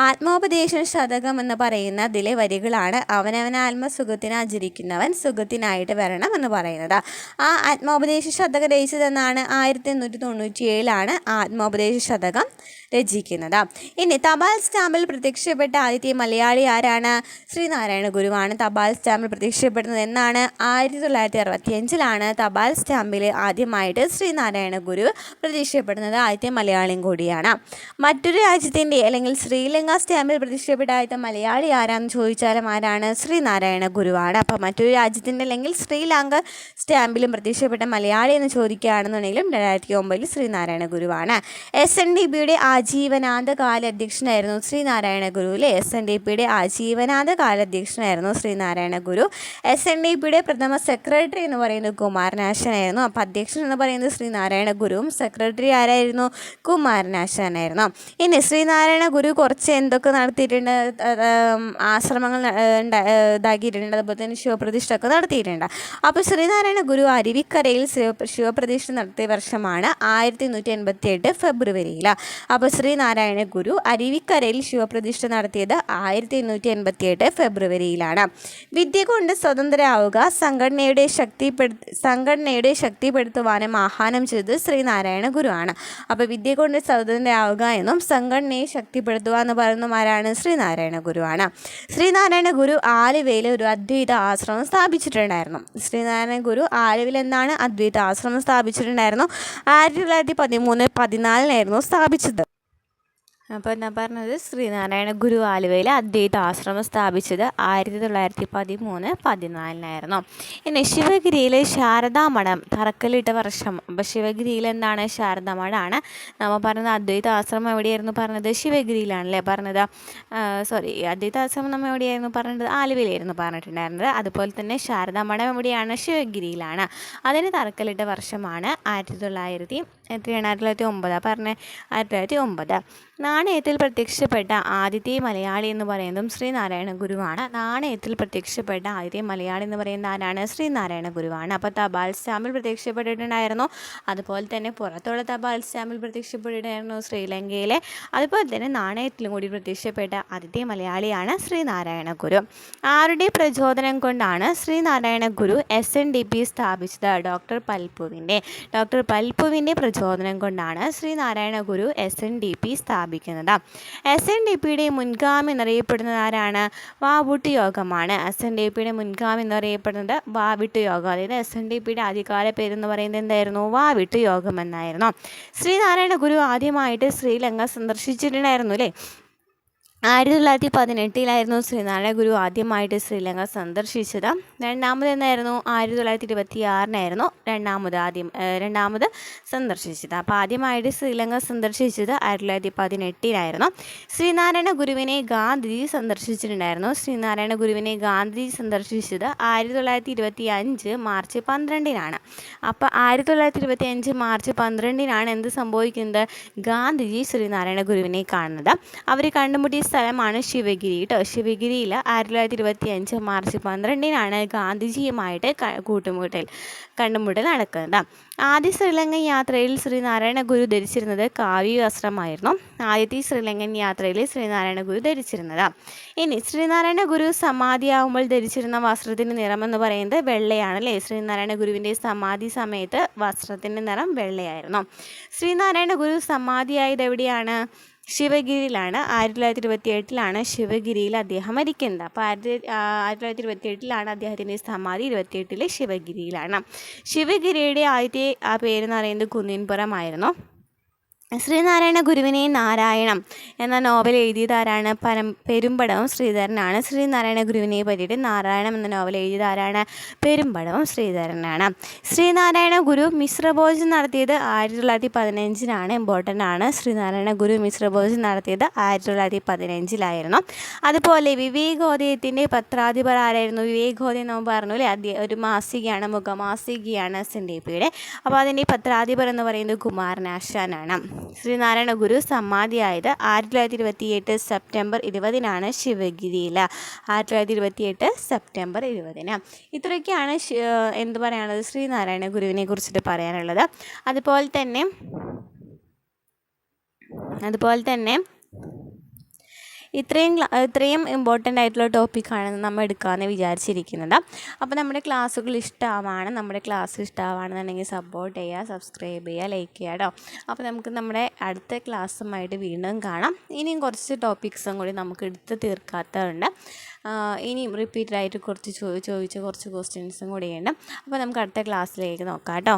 ആത്മോപദേശ ശതകം എന്ന് പറയുന്നതിലെ വരികളാണ്. അവനവൻ സുഖത്തിനാചരിക്കുന്നവൻ സുഖത്തിനായിട്ട് വരണം എന്ന് പറയുന്നത്. ആ ആത്മോപദേശ ശതകം രചിച്ചതെന്നാണ് 1897 ആത്മോപദേശ ശതകം രചിക്കുന്നത്. ഇനി തപാൽ സ്റ്റാമ്പിൽ പ്രത്യക്ഷപ്പെട്ട ആദ്യത്തെ മലയാളി ആരാണ്? ശ്രീനാരായണ ഗുരുവാണ്. തപാൽ സ്റ്റാമ്പിൽ പ്രത്യക്ഷപ്പെടുന്നത് എന്നാണ്? 1965 തപാൽ സ്റ്റാമ്പിൽ ആദ്യമായിട്ട് ശ്രീനാരായണ ഗുരു പ്രത്യക്ഷപ്പെടുന്നത്. ആദ്യത്തെ മലയാളിയും കൂടിയാണ്. മറ്റൊരു രാജ്യത്തിൻ്റെ അല്ലെങ്കിൽ ശ്രീലങ്ക സ്റ്റാമ്പിൽ പ്രത്യക്ഷപ്പെട്ട ആദ്യത്തെ മലയാളി ആരാന്ന് ചോദിച്ചാലും ആരാണ്? ശ്രീനാരായണ ഗുരുവാണ്. അപ്പോൾ മറ്റൊരു രാജ്യത്തിൻ്റെ അല്ലെങ്കിൽ ശ്രീലങ്ക സ്റ്റാമ്പിലും പ്രത്യക്ഷപ്പെട്ട മലയാളി എന്ന് ചോദിക്കുകയാണെന്നുണ്ടെങ്കിലും 2009 ശ്രീനാരായണ ഗുരുവാണ്. SNDPയുടെ ആജീവനാന്ത കാലാധ്യക്ഷനായിരുന്നു ശ്രീനാരായണ ഗുരു. അല്ലേ? SNDPയുടെ ആജീവനാന്ത കാലാധ്യക്ഷനായിരുന്നു ശ്രീനാരായണ ഗുരു. SNDPയുടെ പ്രഥമ സെക്രട്ടറി എന്ന് പറയുന്നത് കുമാരനാശാനായിരുന്നു. അപ്പോൾ അധ്യക്ഷൻ എന്ന് പറയുന്നത് ശ്രീനാരായണ ഗുരുവും സെക്രട്ടറി ആരായിരുന്നു? കുമാരനാശാനായിരുന്നു. ഇനി ശ്രീനാരായണ ഗുരു കുറച്ച് എന്തൊക്കെ നടത്തിയിട്ടുണ്ട്? ആശ്രമങ്ങൾ ഇതാക്കിയിട്ടുണ്ട്. അതുപോലെ തന്നെ ശിവപ്രതിഷ്ഠ ഒക്കെ നടത്തിയിട്ടുണ്ട്. അപ്പോൾ ശ്രീനാരായണ ഗുരു അരുവിക്കരയിൽ ശിവപ്രതിഷ്ഠ നടത്തിയ വർഷമാണ് 1888 ഫെബ്രുവരിയിൽ. അപ്പോൾ ശ്രീനാരായണ ഗുരു അരുവിക്കരയിൽ ശിവപ്രതിഷ്ഠ നടത്തിയത് 1888 ഫെബ്രുവരിയിലാണ്. വിദ്യ കൊണ്ട് സ്വതന്ത്രരാവുക, സംഘടനയുടെ ശക്തിപ്പെടുത്തുവാനും ആഹ്വാനം ചെയ്തത് ശ്രീനാരായണ ഗുരുവാണ്. അപ്പോൾ വിദ്യ കൊണ്ട് സ്വതന്ത്രരാവുക എന്നും സംഘടനയെ ശക്തിപ്പെടുത്തുക എന്ന് പറയുന്നവരാണ്? ശ്രീനാരായണ ഗുരുവാണ്. ശ്രീനാരായണ ഗുരു ആലുവയിൽ ഒരു അദ്വൈത ആശ്രമം സ്ഥാപിച്ചിട്ടുണ്ടായിരുന്നു. ശ്രീനാരായണ ഗുരു ആലുവയിൽ എന്താണ്? അദ്വൈത ആശ്രമം സ്ഥാപിച്ചിട്ടുണ്ടായിരുന്നു. 1913-14 സ്ഥാപിച്ചത്. അപ്പോൾ ഞാൻ പറഞ്ഞത് ശ്രീനാരായണ ഗുരു ആലുവയിൽ അദ്വൈത ആശ്രമം സ്ഥാപിച്ചത് 1913-14 ഇനി ശിവഗിരിയിലെ ശാരദാമഠം തറക്കല്ലിട്ട വർഷം. അപ്പോൾ ശിവഗിരിയിൽ എന്താണ്? ശാരദാമഠമാണ്. നമ്മൾ പറഞ്ഞത് അദ്വൈത ആശ്രമം എവിടെയായിരുന്നു പറഞ്ഞത്? ശിവഗിരിയിലാണല്ലേ പറഞ്ഞത്. അദ്വൈത ആശ്രമം നമ്മൾ എവിടെയായിരുന്നു പറഞ്ഞത്? ആലുവയിലായിരുന്നു പറഞ്ഞിട്ടുണ്ടായിരുന്നത്. അതുപോലെ തന്നെ ശാരദാമഠം എവിടെയാണ്? ശിവഗിരിയിലാണ്. അതിന് തറക്കല്ലിട്ട വർഷമാണ് 1909 പറഞ്ഞത്. 1909 നാണയത്തിൽ പ്രത്യക്ഷപ്പെട്ട ആദ്യത്തെ മലയാളി എന്ന് പറയുന്നതും ശ്രീനാരായണ ഗുരുവാണ്. നാണയത്തിൽ പ്രത്യക്ഷപ്പെട്ട ആദ്യത്തെ മലയാളി എന്ന് പറയുന്നത് ആരാണ്? ശ്രീനാരായണ ഗുരുവാണ്. അപ്പോൾ തപാൽ സ്റ്റാമ്പിൽ പ്രത്യക്ഷപ്പെട്ടിട്ടുണ്ടായിരുന്നു. അതുപോലെ തന്നെ പുറത്തുള്ള തപാൽ സ്റ്റാമ്പിൽ പ്രത്യക്ഷപ്പെട്ടിട്ടുണ്ടായിരുന്നു ശ്രീലങ്കയിലെ. അതുപോലെ തന്നെ നാണയത്തിലും കൂടി പ്രത്യക്ഷപ്പെട്ട ആദ്യത്തെ മലയാളിയാണ് ശ്രീനാരായണ ഗുരു. ആരുടെ പ്രചോദനം കൊണ്ടാണ് ശ്രീനാരായണ ഗുരു SNDP സ്ഥാപിച്ചത്? ഡോക്ടർ പൽപുവിൻ്റെ പ്രചോദനം കൊണ്ടാണ് ശ്രീനാരായണ ഗുരു SNDP സ്ഥാപിക്കുന്നത്. SNDPയുടെ മുൻഗാമി എന്നറിയപ്പെടുന്നത് ആരാണ്? വാവുട്ടി യോഗമാണ്. SNDPയുടെ മുൻഗാമി എന്നറിയപ്പെടുന്നത് വാവിട്ട് യോഗം. അതായത് SNDPയുടെ ആദ്യകാല പേരെന്ന് പറയുന്നത് എന്തായിരുന്നു? വാവിട്ട് യോഗം എന്നായിരുന്നു. ശ്രീനാരായണ ഗുരു ആദ്യമായിട്ട് ശ്രീലങ്ക സന്ദർശിച്ചിട്ടുണ്ടായിരുന്നു അല്ലേ? 1918 ശ്രീനാരായണ ഗുരു ആദ്യമായിട്ട് ശ്രീലങ്ക സന്ദർശിച്ചത്. രണ്ടാമതെന്നായിരുന്നു? 1926 രണ്ടാമത് സന്ദർശിച്ചത്. അപ്പോൾ ആദ്യമായിട്ട് ശ്രീലങ്ക സന്ദർശിച്ചത് 1918 ശ്രീനാരായണ ഗുരുവിനെ ഗാന്ധിജി സന്ദർശിച്ചിട്ടുണ്ടായിരുന്നു. ശ്രീനാരായണ ഗുരുവിനെ ഗാന്ധിജി സന്ദർശിച്ചത് 1925 മാർച്ച് 12 അപ്പോൾ 1925 മാർച്ച് 12 എന്ത് സംഭവിക്കുന്നത്? ഗാന്ധിജി ശ്രീനാരായണ ഗുരുവിനെ കാണുന്നത്. അവർ കണ്ടുമുട്ടിയ സ്ഥലമാണ് ശിവഗിരി കേട്ടോ. ശിവഗിരിയിൽ 1925 മാർച്ച് 12-നാണ് ഗാന്ധിജിയുമായിട്ട് കണ്ടുമുട്ടൽ നടക്കുന്നത്. ആദ്യ ശ്രീലങ്കൻ യാത്രയിൽ ശ്രീനാരായണ ഗുരു ധരിച്ചിരുന്നത് കാവ്യ വസ്ത്രമായിരുന്നു. ആദ്യത്തെ ശ്രീലങ്കൻ യാത്രയിൽ ശ്രീനാരായണ ഗുരു ധരിച്ചിരുന്നത്. ഇനി ശ്രീനാരായണ ഗുരു സമാധിയാവുമ്പോൾ ധരിച്ചിരുന്ന വസ്ത്രത്തിൻ്റെ നിറമെന്ന് പറയുന്നത് വെള്ളയാണ് അല്ലേ. ശ്രീനാരായണ ഗുരുവിൻ്റെ സമാധി സമയത്ത് വസ്ത്രത്തിൻ്റെ നിറം വെള്ളയായിരുന്നു. ശ്രീനാരായണ ഗുരു സമാധിയായത് എവിടെയാണ്? ശിവഗിരിയിലാണ്. 1928-ലാണ് ശിവഗിരിയിൽ അദ്ദേഹം മരിക്കുന്നത്. അപ്പോൾ 1928-ലാണ് അദ്ദേഹത്തിൻ്റെ സമാധി. 28-ൽ ശിവഗിരിയിലാണ്. ശിവഗിരിയുടെ ആദ്യത്തെ പേരെന്ന് പറയുന്നത് കുന്നിൻപുറമായിരുന്നു. ശ്രീനാരായണ ഗുരുവിനെ നാരായണം എന്ന നോവൽ എഴുതിയതാരാണ്? പെരുമ്പടവം ശ്രീധരനാണ്. ശ്രീനാരായണ ഗുരുവിനെ പറ്റിയിട്ട് നാരായണം എന്ന നോവൽ എഴുതിയതാരാണ്? പെരുമ്പടവം ശ്രീധരനാണ്. ശ്രീനാരായണ ഗുരു മിശ്രഭോജനം നടത്തിയത് 1915-നാണ്. ഇമ്പോർട്ടൻ്റ് ആണ്. ശ്രീനാരായണ ഗുരു മിശ്രഭോജനം നടത്തിയത് 1915-ലായിരുന്നു. അതുപോലെ വിവേകോദയത്തിൻ്റെ പത്രാധിപർ ആരായിരുന്നു? വിവേകോദയം നമ്മൾ പറഞ്ഞു അല്ലേ, ഒരു മാസികയാണ്, മുഖമാസികയാണ് SNDPയുടെ. അപ്പോൾ അതിൻ്റെ പത്രാധിപർ എന്ന് പറയുന്നത് കുമാരനാശാനാണ്. ശ്രീനാരായണ ഗുരു സമാധിയായത് 1928 സെപ്റ്റംബർ 20-നാണ് ശിവഗിരിയിൽ. 1928 സെപ്റ്റംബർ 20-ന്. ഇത്രയൊക്കെയാണ് എന്ത് പറയാനുള്ളത് ശ്രീനാരായണ ഗുരുവിനെ കുറിച്ചിട്ട് പറയാനുള്ളത്. അതുപോലെ തന്നെ ഇത്രയും ഇമ്പോർട്ടൻ്റ് ആയിട്ടുള്ള ടോപ്പിക്കാണ് നമ്മൾ എടുക്കാമെന്ന് വിചാരിച്ചിരിക്കുന്നത്. അപ്പോൾ നമ്മുടെ ക്ലാസ്സുകൾ നമ്മുടെ ക്ലാസ് ഇഷ്ടമാണെന്നുണ്ടെങ്കിൽ സപ്പോർട്ട് ചെയ്യുക, സബ്സ്ക്രൈബ് ചെയ്യുക, ലൈക്ക് ചെയ്യുക കേട്ടോ. അപ്പോൾ നമുക്ക് നമ്മുടെ അടുത്ത ക്ലാസ്സുമായിട്ട് വീണ്ടും കാണാം. ഇനിയും കുറച്ച് ടോപ്പിക്സും കൂടി നമുക്ക് എടുത്ത് തീർക്കാത്തതുണ്ട്. ഇനിയും റിപ്പീറ്റഡായിട്ട് ചോദിച്ച കുറച്ച് ക്വസ്റ്റ്യൻസും കൂടിയുണ്ട്. അപ്പോൾ നമുക്ക് അടുത്ത ക്ലാസ്സിലേക്ക് നോക്കാം കേട്ടോ.